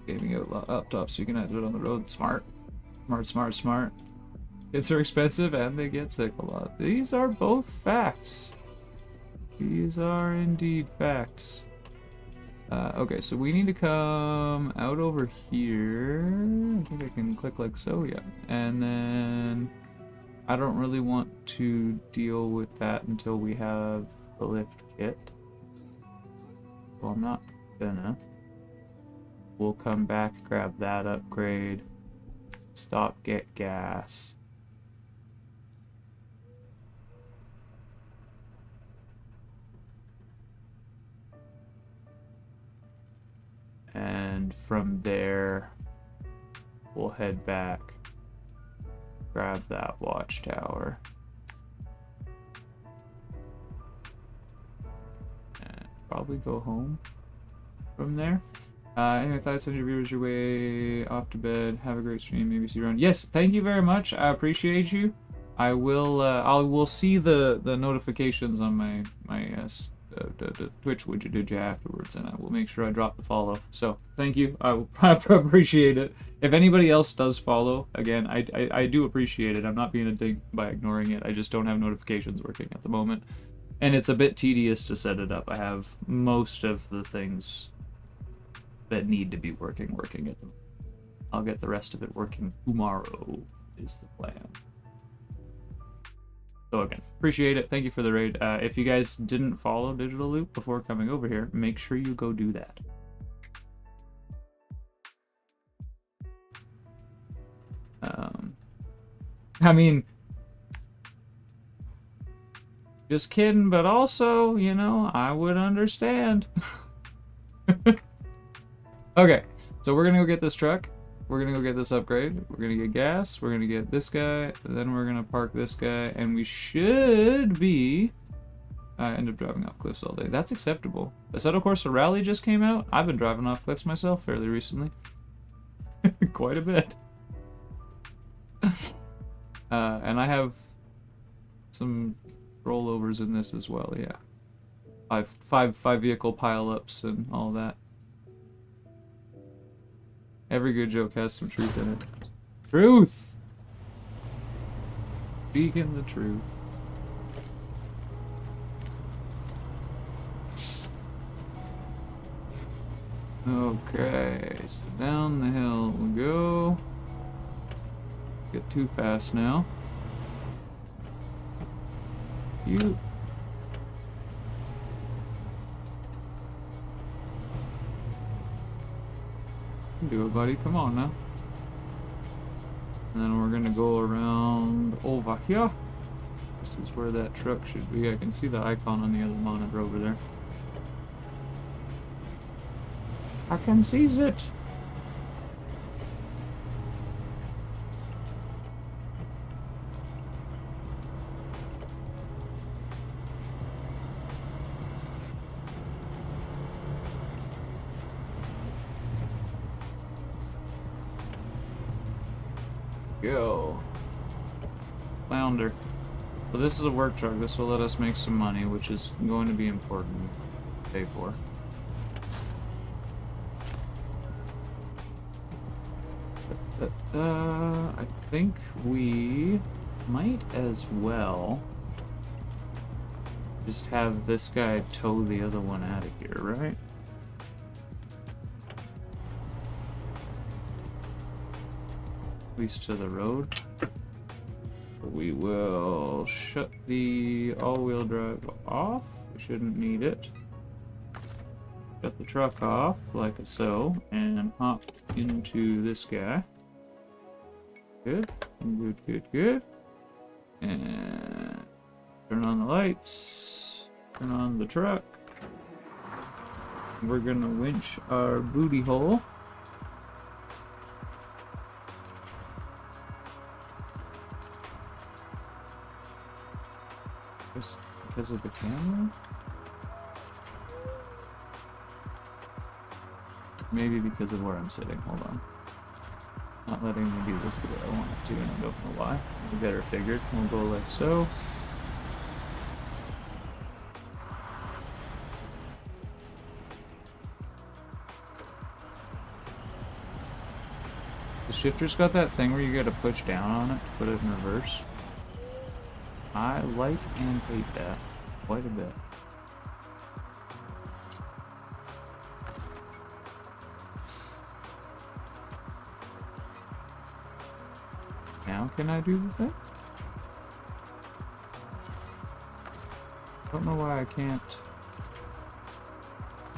Gaming out laptop so you can do it on the road. Smart. Smart. Kids are expensive and they get sick a lot. These are both facts. These are indeed facts. Okay, so we need to come out over here. I think I can click like so, yeah. And then I don't really want to deal with that until we have the lift kit. Well, I'm not gonna. We'll come back, grab that upgrade. Stop, get gas. And from there, we'll head back, grab that watchtower, and probably go home from there. Anyway, thoughts on your viewers your way off to bed. Have a great stream. Maybe see you around. Yes, thank you very much. I appreciate you. I will see the notifications on my Twitch widget afterwards, and I will make sure I drop the follow. So thank you. I will appreciate it. If anybody else does follow, again, I do appreciate it. I'm not being a dick by ignoring it. I just don't have notifications working at the moment, and it's a bit tedious to set it up. I have most of the things that need to be working at them. I'll get the rest of it working tomorrow is the plan. So again, appreciate it. Thank you for the raid. If you guys didn't follow Digital Loop before coming over here, make sure you go do that. I mean, just kidding, but also, you know, I would understand. Okay, so we're gonna go get this truck. We're gonna go get this upgrade. We're gonna get gas. We're gonna get this guy. Then we're gonna park this guy, and we should be I end up driving off cliffs all day. That's acceptable. Assetto Corsa Rally just came out. I've been driving off cliffs myself fairly recently. Quite a bit. And I have some rollovers in this as well, yeah. Five vehicle pileups and all that. Every good joke has some truth in it. Truth! Speaking the truth. Okay, so down the hill we go. Get too fast now. You. Do it, buddy. Come on now. And then we're gonna go around over here. This is where that truck should be. I can see the icon on the other monitor over there. I can seize it. Go. Flounder. So this is a work truck. This will let us make some money, which is going to be important to pay for. I think we might as well just have this guy tow the other one out of here, right? At least to the road. We will shut the all-wheel drive off. We shouldn't need it. Shut the truck off, like so, and hop into this guy. Good, good, good, good. And turn on the lights. Turn on the truck. We're gonna winch our booty hole. Just because of the camera? Maybe because of where I'm sitting. Hold on. Not letting me do this the way I want it to, and I don't know why. We better figured. We'll go like so. The shifter's got that thing where you gotta push down on it to put it in reverse. I like and hate that quite a bit. Now can I do the thing? I don't know why I can't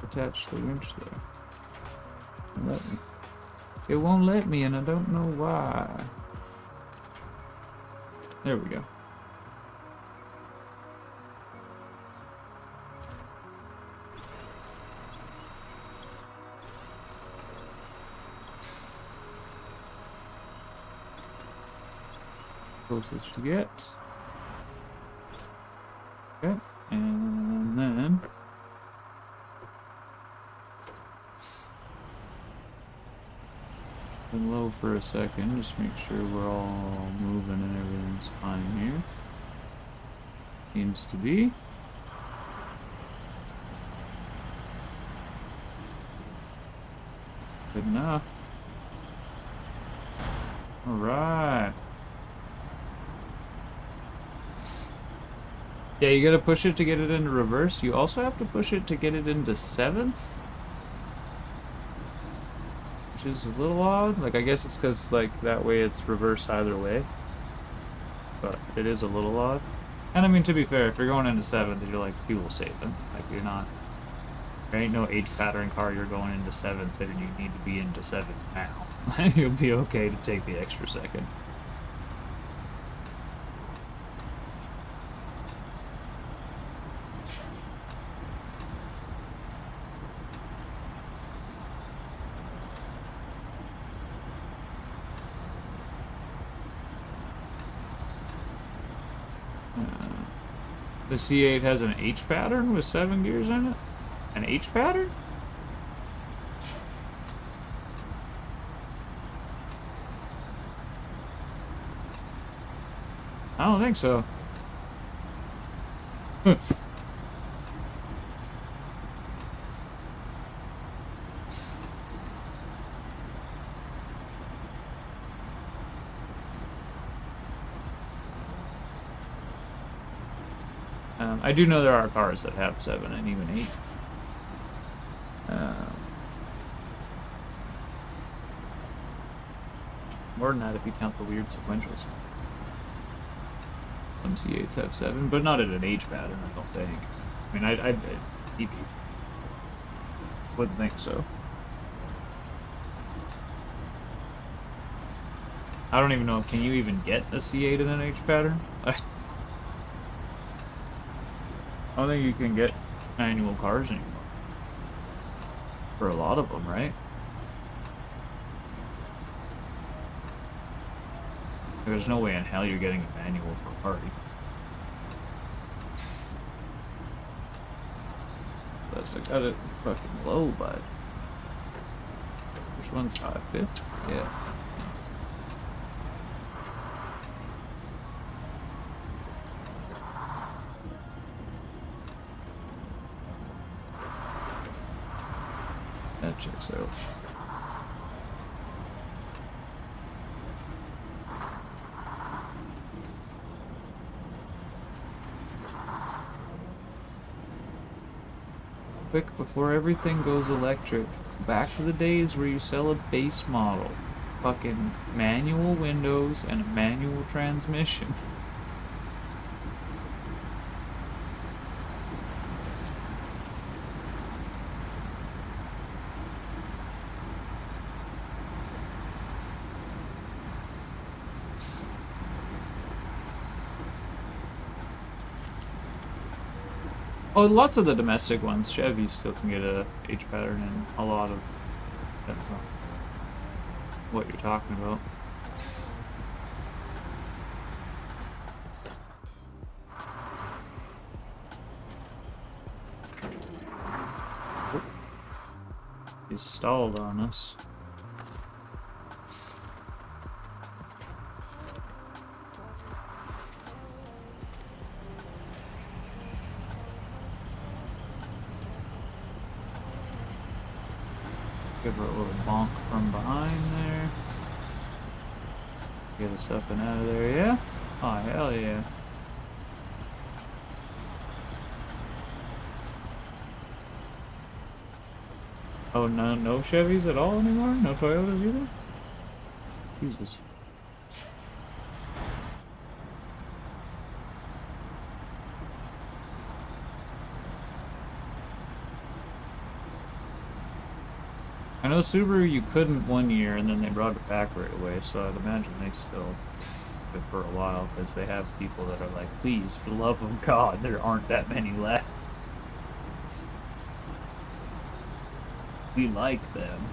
attach the winch there. It won't let me. It won't let me, and I don't know why. There we go. Closest she gets. Okay, and then been low for a second, just make sure we're all moving and everything's fine here. Seems to be. Good enough. All right. Yeah, you gotta push it to get it into reverse. You also have to push it to get it into 7th. Which is a little odd. Like, I guess it's because, like, that way it's reverse either way. But it is a little odd. And I mean, to be fair, if you're going into 7th, you're, like, fuel saving. Like, you're not... There ain't no H pattern car you're going into 7th and you need to be into 7th now. You'll be okay to take the extra second. The C8 has an H pattern with 7 gears in it? An H pattern? I don't think so. I do know there are cars that have 7 and even 8. More than that if you count the weird sequentials. Some C8s have 7, but not at an H pattern, I don't think. I mean, I'd wouldn't think so. I don't even know, can you even get a C8 in an H pattern? I don't think you can get manual cars anymore. For a lot of them, right? There's no way in hell you're getting a manual for a party. Plus, I got it fucking low, bud. Which one's 5/5? Yeah. That checks out. Quick, before everything goes electric, back to the days where you sell a base model. Fucking manual windows and a manual transmission. Oh, lots of the domestic ones, Chevy still can get a H pattern, and a lot of depends on what you're talking about. Oh. He's stalled on us. Give her a little bonk from behind there. Get us up and out of there, yeah? Oh, hell yeah. Oh, no Chevys at all anymore? No Toyotas either? Jesus. I know Subaru you couldn't 1 year, and then they brought it back right away, so I'd imagine they still did for a while, because they have people that are like, please, for the love of God, there aren't that many left. We like them.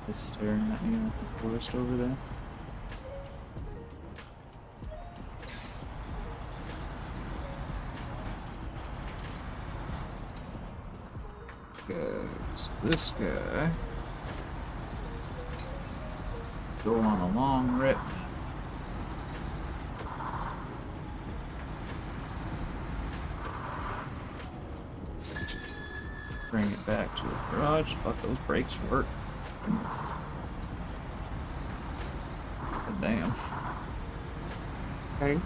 Just staring at me like the forest over there. Okay, so this guy go on a long rip. Bring it back to the garage. Fuck, those brakes work. God damn. Okay.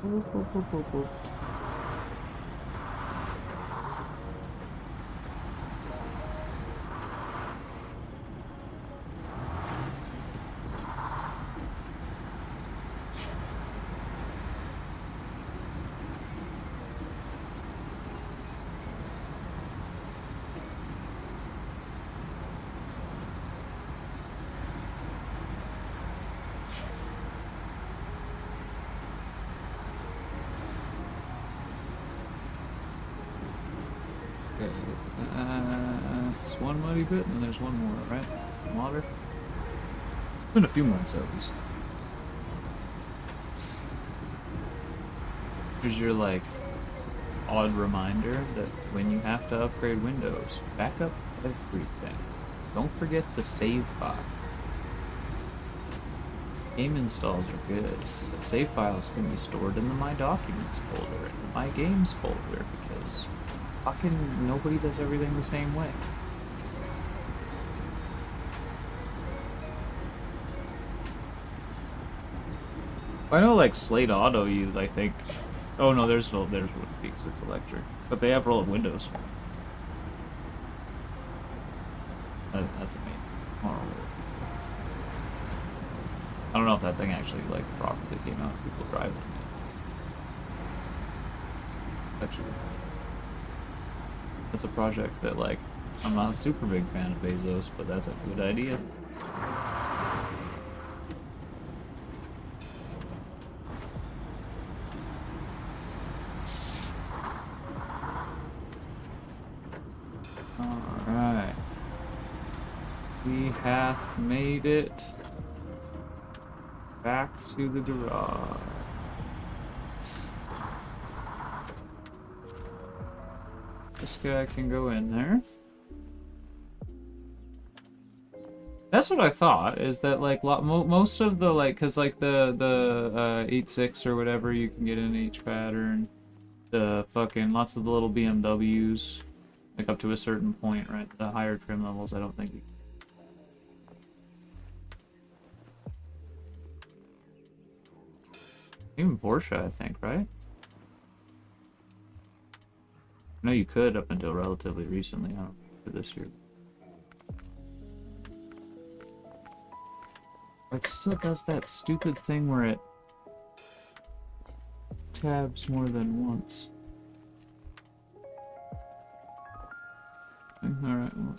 Boop, boop, boop, boop, boop. Okay, it's one muddy bit, and then there's one more, right? Some water. It's been a few months at least. Here's your, like, odd reminder that when you have to upgrade Windows, back up everything. Don't forget the save file. Game installs are good, but save files can be stored in the My Documents folder and the My Games folder because fucking nobody does everything the same way. I know, like, Slate Auto, I think... Oh no, there's wouldn't be because it's electric. But they have roll-up windows. That's amazing. Oh. I don't know if that thing actually, like, properly came out. People drive it. Actually, that's a project that, like, I'm not a super big fan of Bezos, but that's a good idea. Alright. We have made it back to the garage. This guy can go in there. That's what I thought, is that, like, most of the, like, because, like, the 8.6 or whatever, you can get in each pattern. The fucking, lots of the little BMWs, like, up to a certain point, right? The higher trim levels, I don't think you can. Even Porsche, I think, right? I know you could up until relatively recently, I don't know, for this year. It still does that stupid thing where it tabs more than once. Alright, well.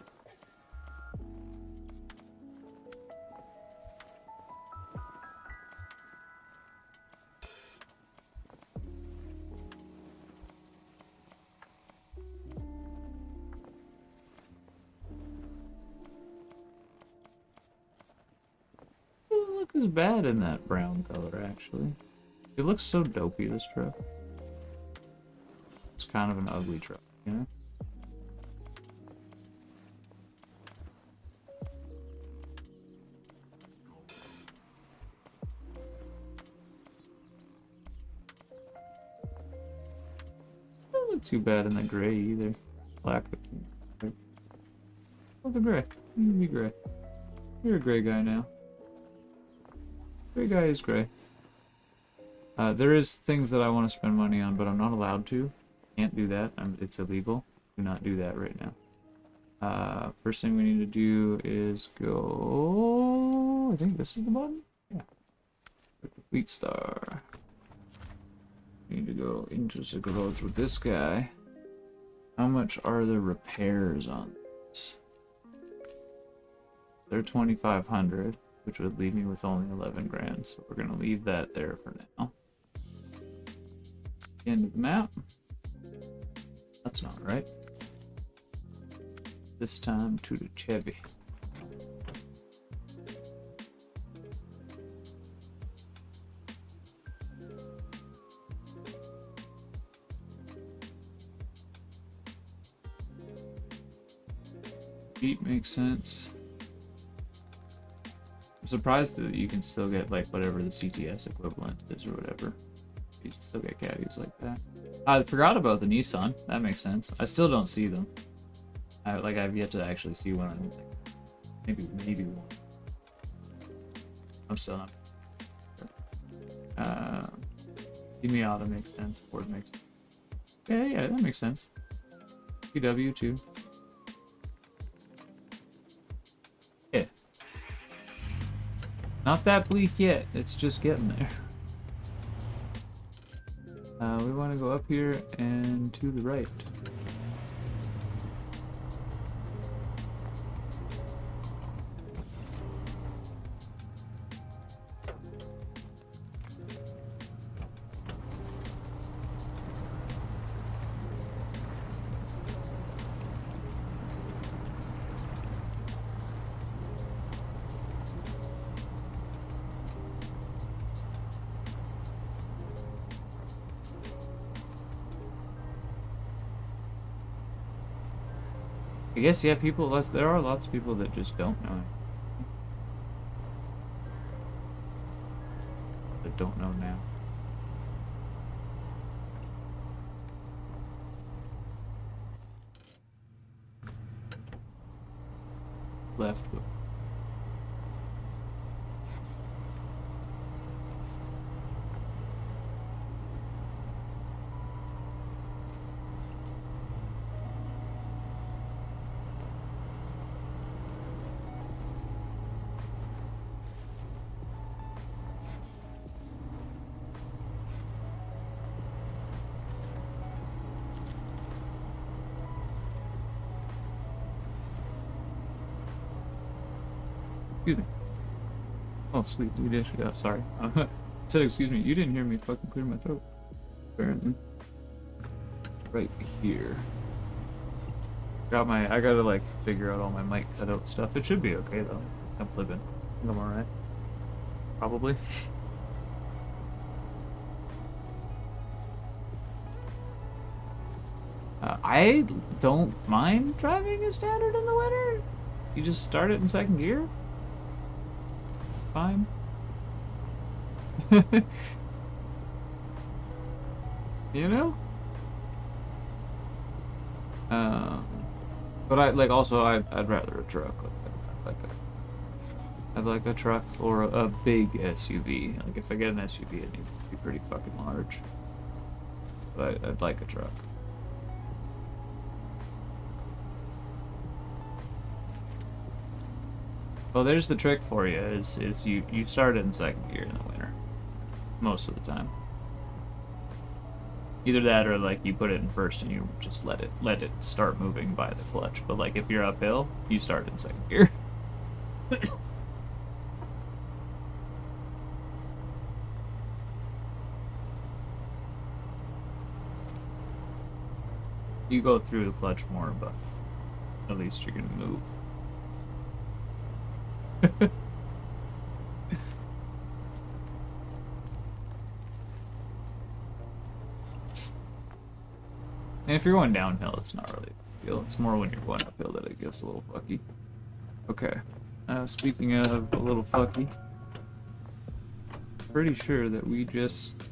Doesn't look as bad in that brown color, actually. It looks so dopey, this truck. It's kind of an ugly truck, you know? Doesn't look too bad in the gray either. Black. Oh, the gray. You can be gray. You're a gray guy now. Gray guy is gray. There is things that I want to spend money on, but I'm not allowed to. Can't do that. It's illegal. Do not do that right now. First thing we need to do is go... I think this is the button? Yeah. Click the Fleet Star. We need to go into the garage with this guy. How much are the repairs on this? They're 2,500, which would leave me with only 11 grand. So we're gonna leave that there for now. End of the map. That's not right. This time to the Chevy. Jeep makes sense. I'm surprised that you can still get, like, whatever the CTS equivalent is or whatever. You can still get caddies like that. I forgot about the Nissan. That makes sense. I still don't see them. I've yet to actually see one. Maybe one. I'm still not. Miata makes sense. Ford makes sense. Yeah, that makes sense. PW too. Yeah. Not that bleak yet. It's just getting there. We want to go up here and to the right. I guess, yeah, there are lots of people that just don't know. That don't know now. Left. Excuse me. Oh, sweet. You did. Yeah, sorry. I said, excuse me. You didn't hear me fucking clear my throat. Apparently. Right here. I gotta, like, figure out all my mic cutout stuff. It should be okay, though. I'm flipping. I think I'm alright. Probably. I don't mind driving a standard in the winter. You just start it in second gear. Fine. You know? But I'd rather a truck. I'd like a truck or a big SUV. Like if I get an SUV, it needs to be pretty fucking large. But I'd like a truck. Well, there's the trick for you, is you start it in second gear in the winter. Most of the time. Either that or like you put it in first and you just let it start moving by the clutch. But like if you're uphill, you start in second gear. You go through the clutch more, but at least you're gonna move. And if you're going downhill, it's not really a deal. It's more when you're going uphill that it gets a little fucky. Okay. Speaking of a little fucky, pretty sure that we just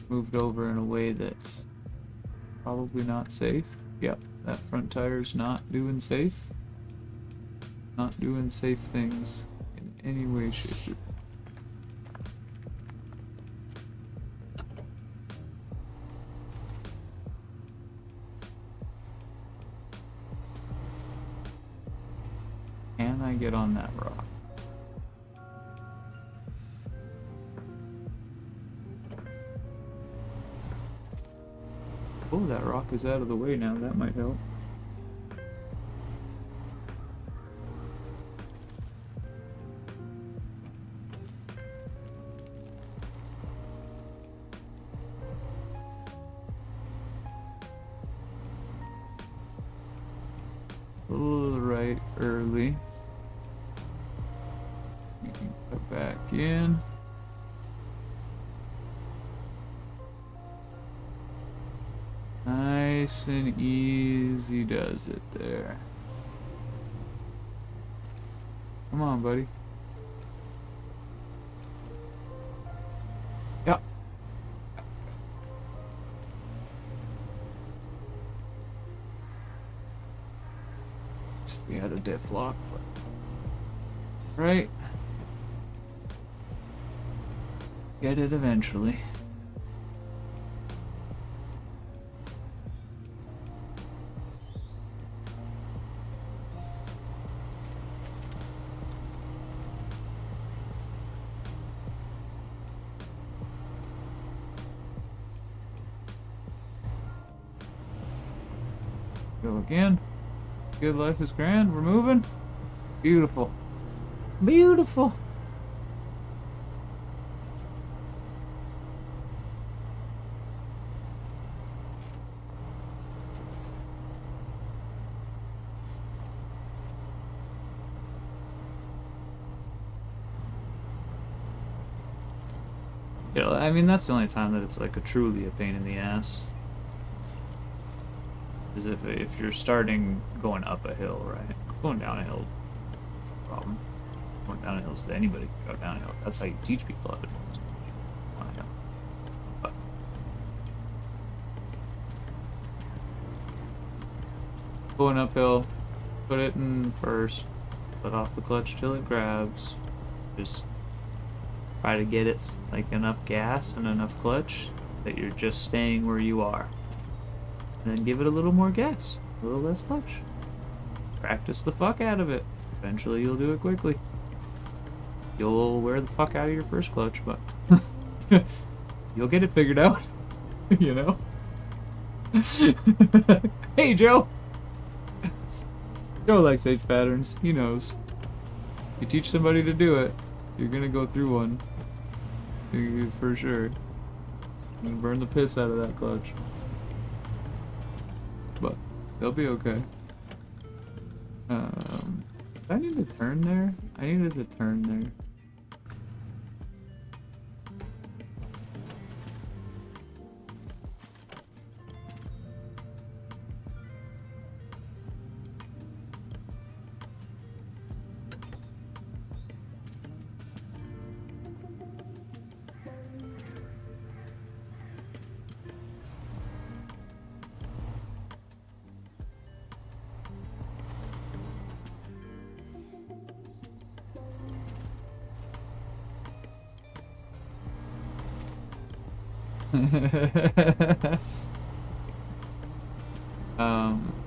moved over in a way that's probably not safe. Yep, that front tire's not doing safe. Not doing safe things in any way, shape, or form. Can I get on that rock? Oh, that rock is out of the way now. That might help. Right early. We can cut back in. Nice and easy does it there. Come on, buddy. Yep. We had a diff lock, but right. Get it eventually. Go again. Good life is grand. We're moving. Beautiful. Beautiful. Yeah, I mean, that's the only time that it's like truly a pain in the ass. Is if you're starting going up a hill, right? Going down a hill, problem. Going down a hill is that anybody can go down a hill. That's how you teach people how to do it. Down a hill. But going uphill, put it in first, let off the clutch till it grabs. Just try to get it like enough gas and enough clutch that you're just staying where you are. And then give it a little more gas, a little less clutch. Practice the fuck out of it. Eventually you'll do it quickly. You'll wear the fuck out of your first clutch, but you'll get it figured out, you know? Hey, Joe! Joe likes H patterns. He knows. You teach somebody to do it, you're gonna go through one. For sure. I'm gonna burn the piss out of that clutch. But they'll be okay. Did I need to turn there? I needed to turn there.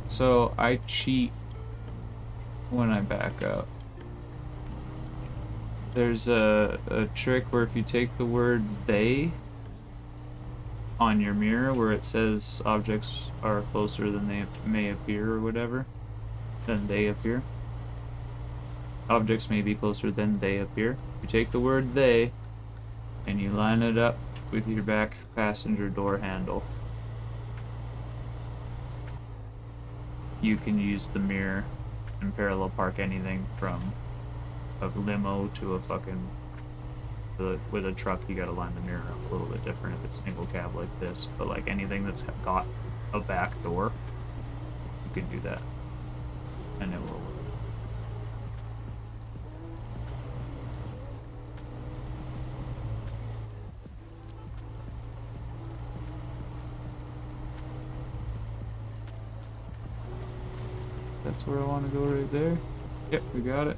So I cheat when I back up. There's a trick where if you take the word they on your mirror where it says objects are closer than they may appear or whatever, than they appear. Objects may be closer than they appear. You take the word they and you line it up with your back passenger door handle. You can use the mirror and parallel park anything from a limo to a fucking... With a truck, you gotta line the mirror up a little bit different if it's single cab like this. But like anything that's got a back door, you can do that. And it will work. That's where I want to go right there. Yep, we got it.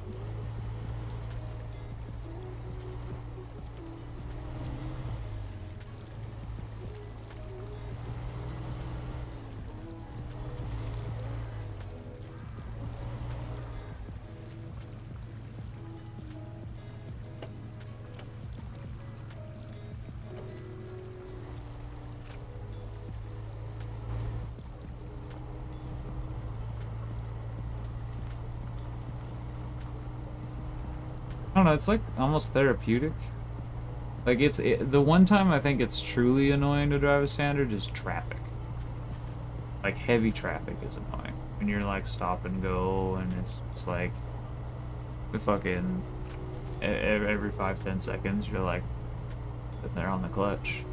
I don't know, it's like almost therapeutic. Like the one time I think it's truly annoying to drive a standard is traffic. Like heavy traffic is annoying. When you're like stop and go and it's like the fucking every 5-10 seconds you're like sitting there on the clutch.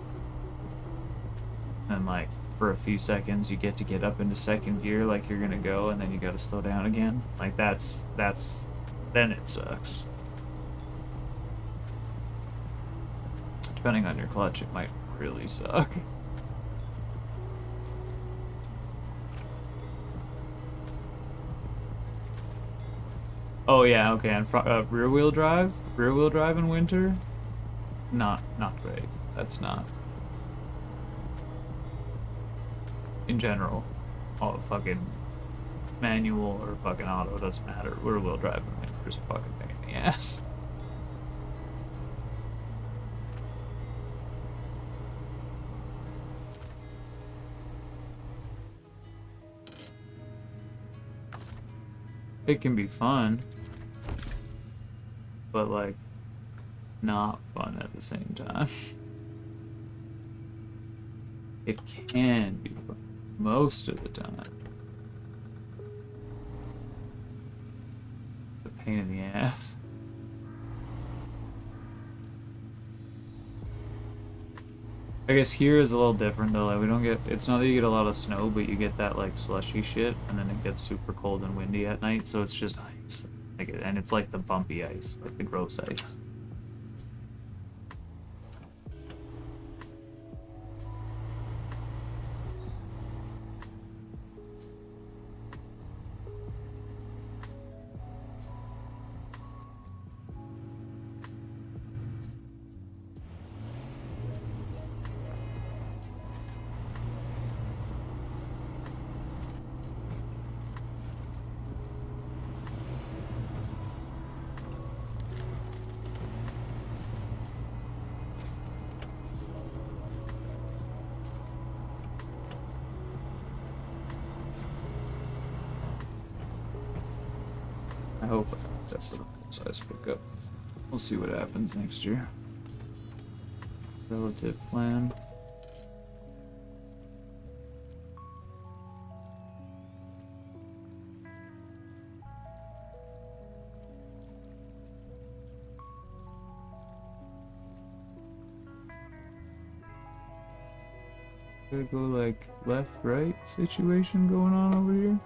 And like for a few seconds you get up into second gear like you're gonna go and then you gotta slow down again. Like that's then it sucks. Depending on your clutch, it might really suck. Oh yeah, okay. And rear wheel drive in winter, not great. That's not. In general, all fucking manual or fucking auto doesn't matter. Rear wheel drive in winter is a fucking pain in the ass. It can be fun, but like not fun at the same time. It can be fun most of the time. It's a pain in the ass. I guess here is a little different though. Like we don't get. It's not that you get a lot of snow, but you get that like slushy shit, and then it gets super cold and windy at night. So it's just ice, like, and it's like the bumpy ice, like the gross ice. I hope that's a size pickup. We'll see what happens next year. Relative plan. Could it go like left, right situation going on over here?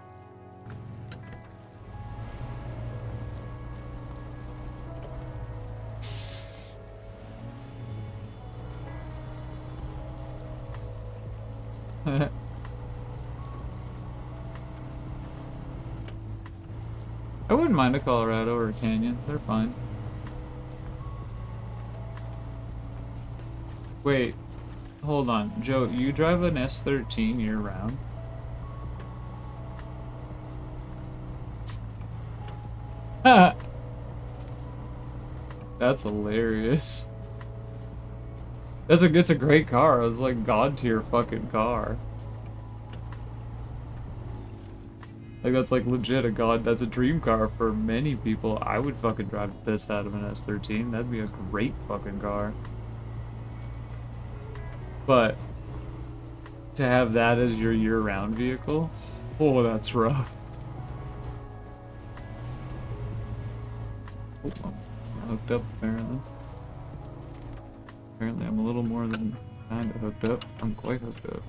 I wouldn't mind a Colorado or a Canyon. They're fine. Wait, hold on. Joe, you drive an S13 year round? That's hilarious. It's a great car. It's like god tier fucking car. Like that's like legit a god. That's a dream car for many people. I would fucking drive the piss out of an S13. That'd be a great fucking car. But to have that as your year-round vehicle, oh, that's rough. Oh, I'm hooked up apparently. Apparently I'm a little more than kinda hooked up. I'm quite hooked up.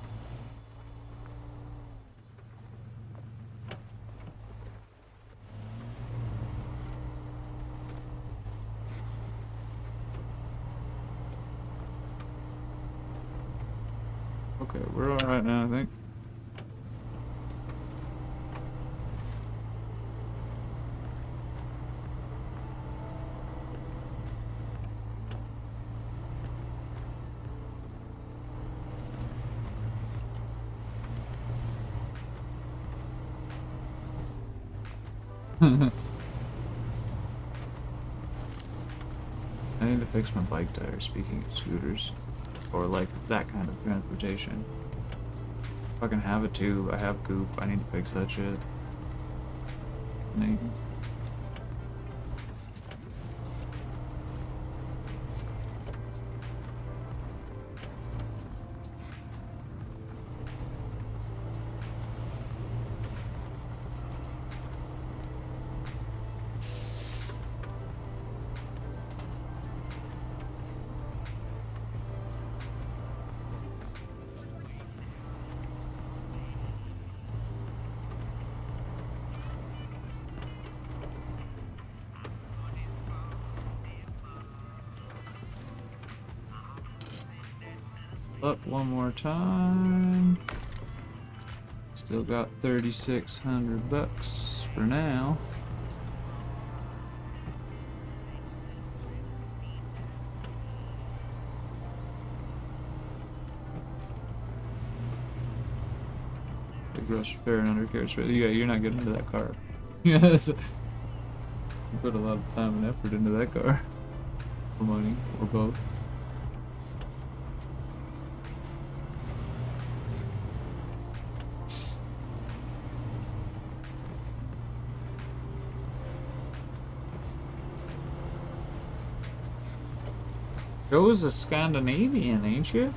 Okay, we're alright now, I think. I need to fix my bike tire, speaking of scooters. Or like that kind of transportation. Fucking have it too. I have goop. I need to fix that shit. Maybe. Up one more time. Still got 3,600 bucks for now. Big rush fare and undercarriage space. Yeah, you're not getting into that car. Yes. You put a lot of time and effort into that car. Or money, or both. Joe's a Scandinavian, ain't you?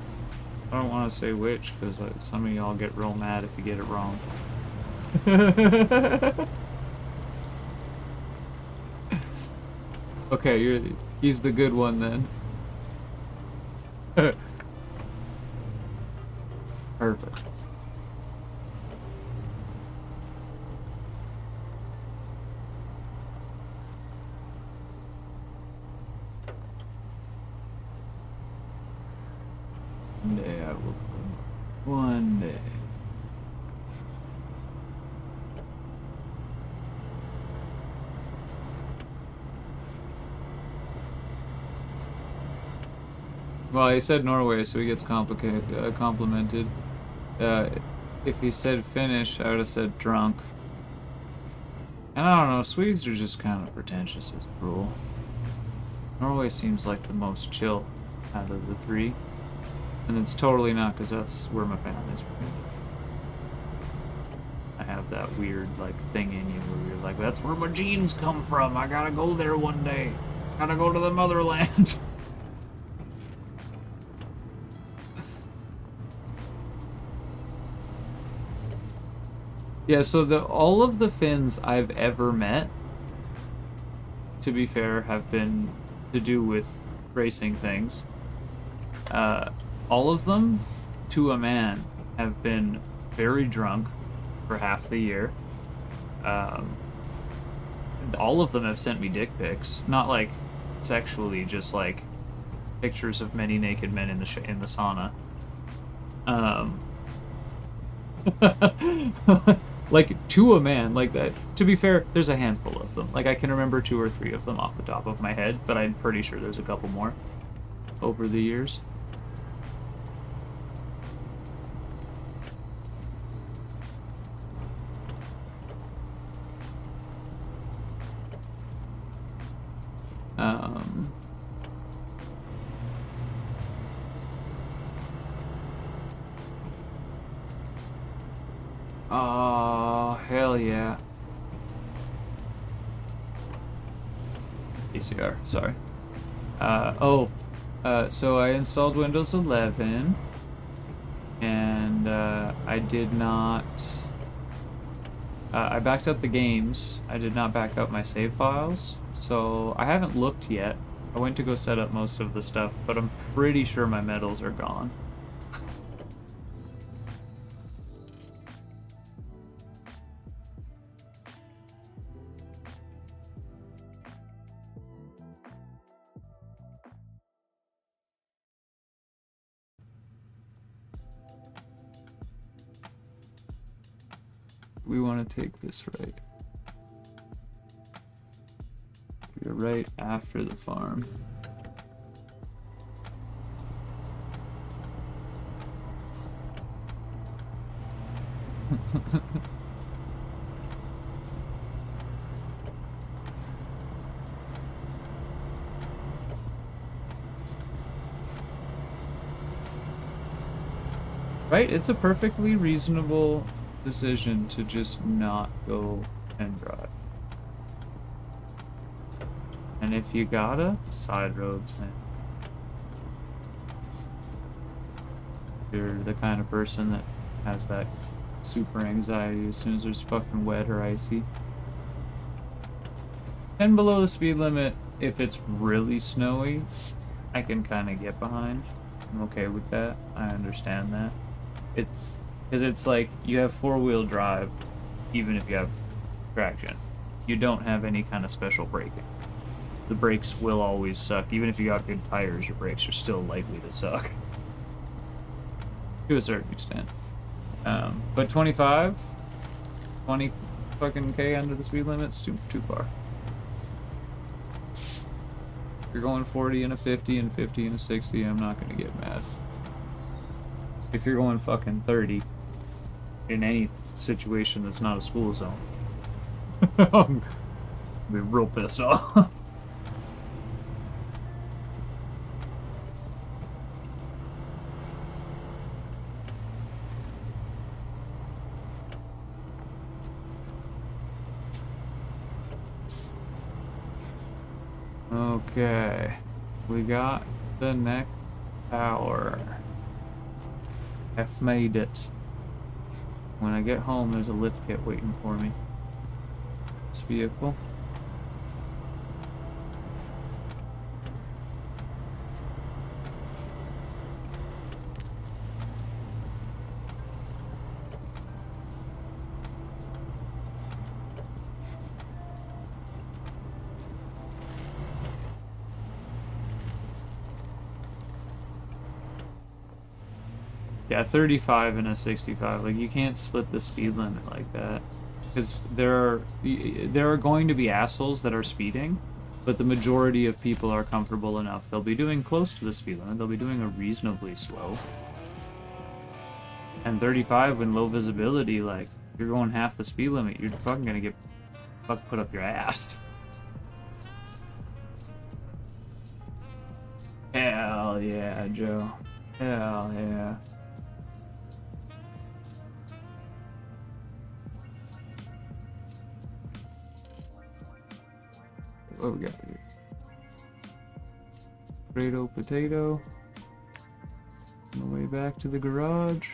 I don't want to say which, because some of y'all get real mad if you get it wrong. Okay, he's the good one then. Perfect. One day I will play. One day. Well, he said Norway, so he gets complimented. If he said Finnish, I would have said drunk. And I don't know, Swedes are just kind of pretentious as a rule. Norway seems like the most chill out of the three. And it's totally not, because that's where my family's from. I have that weird, like, thing in you where you're like, that's where my genes come from. I gotta go there one day. Gotta go to the motherland. Yeah, so all of the Finns I've ever met, to be fair, have been to do with racing things. All of them, to a man, have been very drunk for half the year. All of them have sent me dick pics, not like sexually, just like pictures of many naked men in the sauna. Like, to a man, like that. To be fair, there's a handful of them. Like, I can remember 2 or 3 of them off the top of my head, but I'm pretty sure there's a couple more over the years. Oh, hell yeah. ACR, sorry. So I installed Windows 11, and I did not... I backed up the games. I did not back up my save files, so I haven't looked yet. I went to go set up most of the stuff, but I'm pretty sure my medals are gone. We want to take this right. We're right after the farm. Right? It's a perfectly reasonable decision to just not go and drive. And if you gotta, side roads, man. If you're the kind of person that has that super anxiety as soon as there's fucking wet or icy. 10 below the speed limit, if it's really snowy, I can kind of get behind. I'm okay with that. I understand that. It's because it's like you have 4-wheel drive, even if you have traction. You don't have any kind of special braking. The brakes will always suck. Even if you got good tires, your brakes are still likely to suck. To a certain extent. But 20 fucking K under the speed limit's too far. If you're going 40 and a 50 and 50 and a 60, I'm not gonna get mad. If you're going fucking 30 in any situation that's not a school zone, I'm be real pissed off. Okay, we got The next tower. I've made it. When I get home, there's a lift kit waiting for me. This vehicle. Yeah, 35 and a 65. Like, you can't split the speed limit like that. Because there are going to be assholes that are speeding, but the majority of people are comfortable enough. They'll be doing close to the speed limit. They'll be doing a reasonably slow. And 35 when low visibility, like, you're going half the speed limit, you're fucking gonna get put up your ass. Hell yeah, Joe. Hell yeah. What we got here? Potato, potato. On the way back to the garage.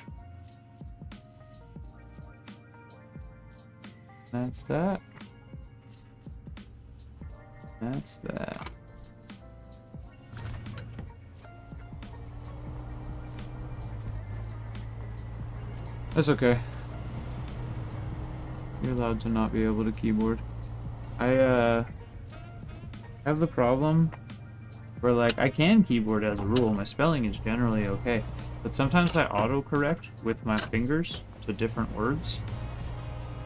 That's that. That's that. That's okay. You're allowed to not be able to keyboard. I have the problem where, like, I can keyboard as a rule. My spelling is generally okay, but sometimes I autocorrect with my fingers to different words.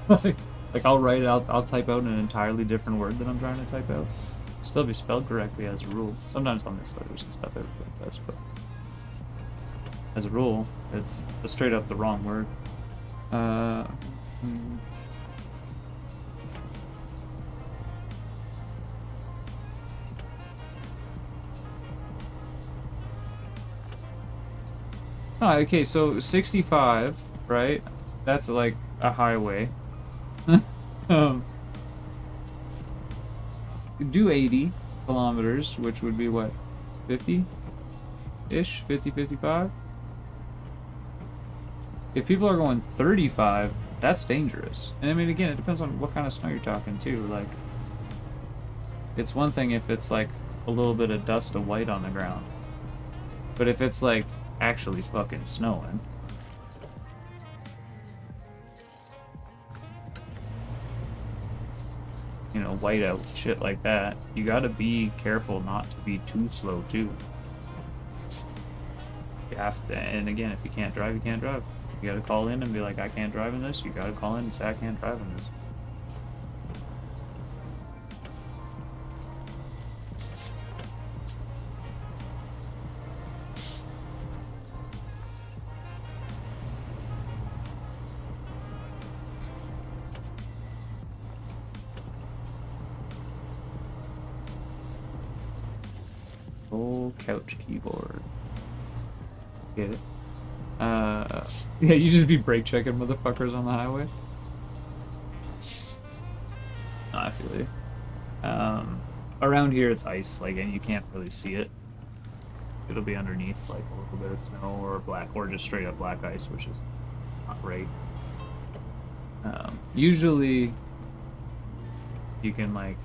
Like, I'll type out an entirely different word that I'm trying to type out. Still be spelled correctly as a rule. Sometimes I'll miss letters and stuff like this, but as a rule, it's straight up the wrong word. Oh, okay, so 65, right? That's like a highway. Do 80 kilometers, which would be what? 50-ish? 50, 55? If people are going 35, that's dangerous. And I mean, again, it depends on what kind of snow you're talking too. Like, it's one thing if it's like a little bit of dust of white on the ground. But if it's like actually fucking snowing. You know, whiteout, shit like that. You gotta be careful not to be too slow too. You have to, and again, if you can't drive, you can't drive. You gotta call in and be like, I can't drive in this. You gotta call in and say, I can't drive in this. Couch keyboard. Get it? Yeah, you just be brake checking motherfuckers on the highway. No, I feel you. Around here it's ice, like, and you can't really see it. It'll be underneath, like, a little bit of snow or black, or just straight up black ice, which is not great. Usually, you can, like,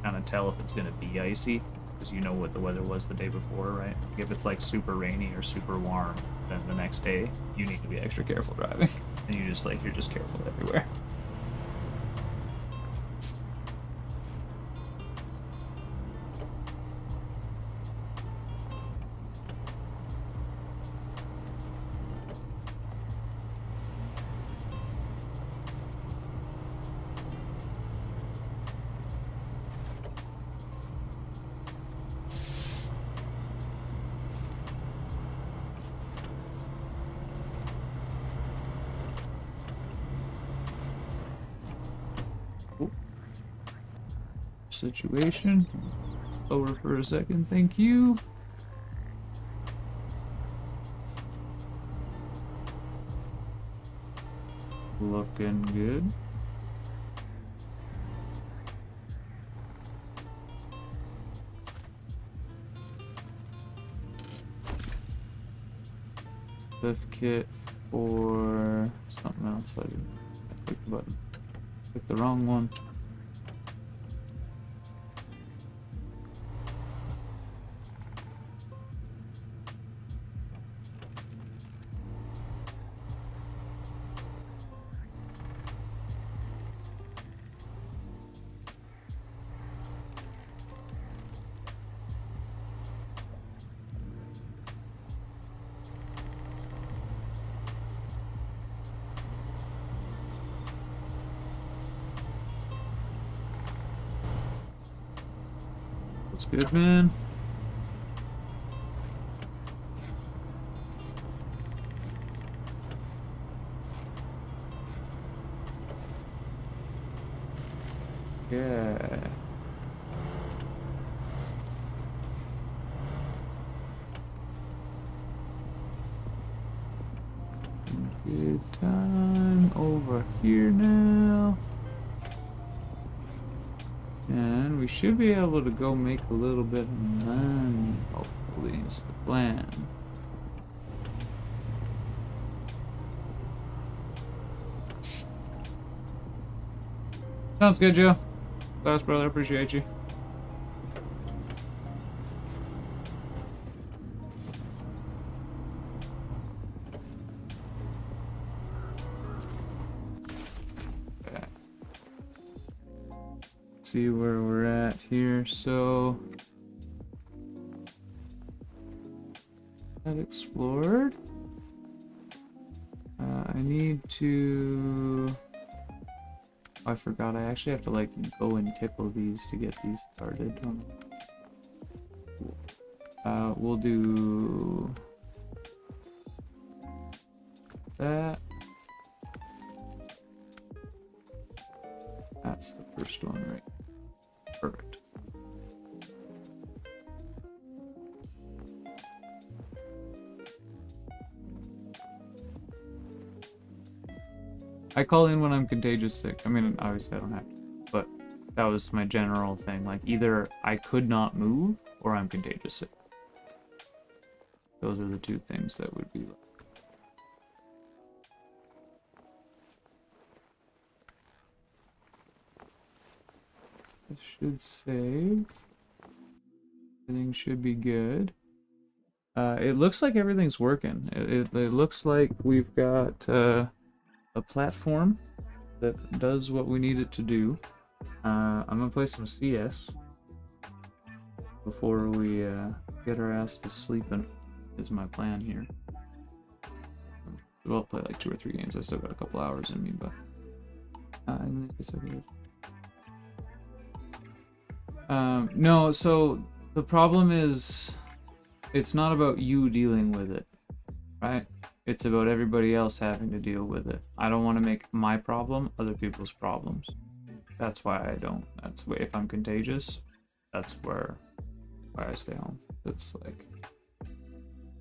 kind of tell if it's gonna be icy. Because you know what the weather was the day before, right? If it's like super rainy or super warm, then the next day you need to be extra careful driving. And you're just careful everywhere. Situation. Over for a second, thank you. Looking good. Lift kit for something else. I clicked the button. Clicked the wrong one. That's good, man. Yeah. Good time over here now. And we should be able to go make a little bit of money, hopefully, is the plan. Sounds good, Joe. Thanks, brother. Appreciate you. Okay. Let's see where we're at here. So, I've explored. I need to. I forgot. I actually have to like go and tickle these to get these started. We'll do that. That's the first one, right? Perfect. I call in when I'm contagious sick. I mean, obviously I don't have to, but that was my general thing. Like, either I could not move or I'm contagious sick. Those are the two things that would be like. This should save. Everything should be good. It looks like everything's working. It looks like we've got a platform that does what we need it to do. I'm gonna play some CS before we get our ass to sleeping, is my plan here. We'll play like 2 or 3 games. I still got a couple hours in me, but no, so the problem is it's not about you dealing with it, right? It's about everybody else having to deal with it. I don't want to make my problem other people's problems. That's why I don't. That's why, if I'm contagious, that's why I stay home. It's like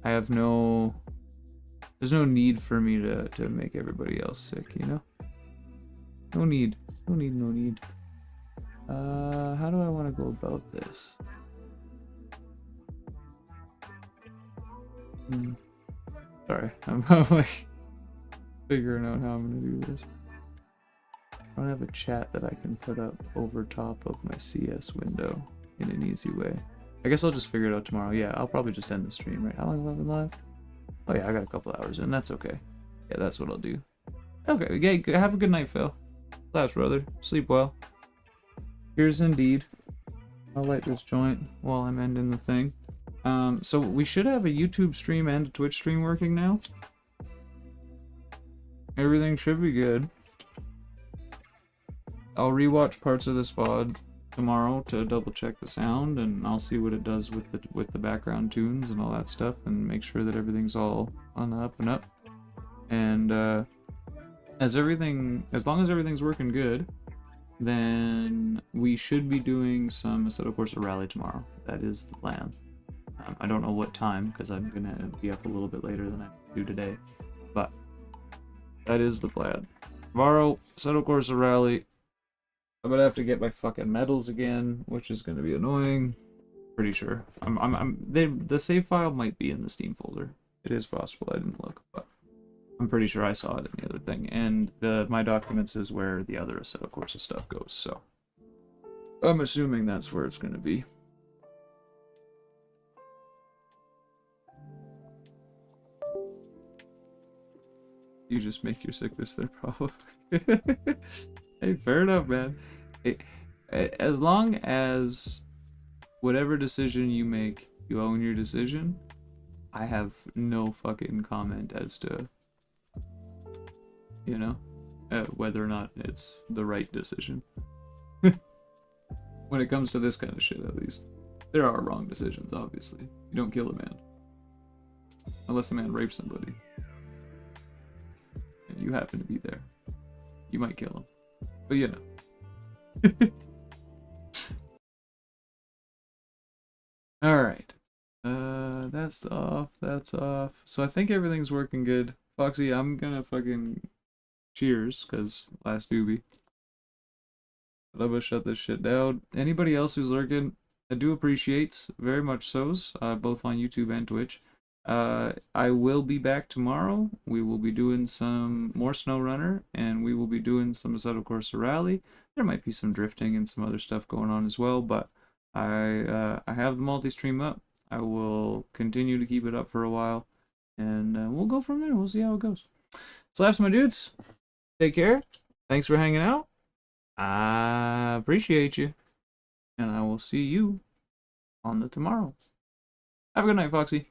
I have no. There's no need for me to make everybody else sick, you know? No need. No need, no need. How do I want to go about this? Sorry, I'm like figuring out how I'm gonna do this. I don't have a chat that I can put up over top of my CS window in an easy way. I guess I'll just figure it out tomorrow. Yeah, I'll probably just end the stream, right? How long have I been live? Oh yeah, I got a couple hours in. That's okay. Yeah, that's what I'll do. Okay, yeah, have a good night, Phil. Thanks, brother. Sleep well. Here's indeed. I'll light this joint while I'm ending the thing. So we should have a YouTube stream and a Twitch stream working now. Everything should be good. I'll rewatch parts of this VOD tomorrow to double check the sound, and I'll see what it does with the background tunes and all that stuff, and make sure that everything's all on the up and up. And as long as everything's working good, then we should be doing some Assetto Corsa Rally tomorrow. That is the plan. I don't know what time, because I'm gonna be up a little bit later than I do today, but that is the plan. Tomorrow, Assetto Corsa Rally. I'm gonna have to get my fucking medals again, which is gonna be annoying. Pretty sure. The save file might be in the Steam folder. It is possible. I didn't look, but I'm pretty sure I saw it in the other thing. And my documents is where the other Assetto Corsa stuff goes, so I'm assuming that's where it's going to be. You just make your sickness their problem. Hey, fair enough, man. As long as whatever decision you make, you own your decision, I have no fucking comment as to, you know, whether or not it's the right decision. When it comes to this kind of shit, at least. There are wrong decisions, obviously. You don't kill a man. Unless a man rapes somebody. And you happen to be there. You might kill him. But you know. Alright. That's off. That's off. So I think everything's working good. Foxy, I'm gonna fucking cheers, because last doobie. But I'm gonna shut this shit down. Anybody else who's lurking, I do appreciate very much so's, both on YouTube and Twitch. I will be back tomorrow. We will be doing some more SnowRunner, and we will be doing some Assetto Corsa Rally. There might be some drifting and some other stuff going on as well, but I have the multi-stream up. I will continue to keep it up for a while, and we'll go from there. We'll see how it goes. Slaps, my dudes. Take care. Thanks for hanging out. I appreciate you. And I will see you on the tomorrow. Have a good night, Foxy.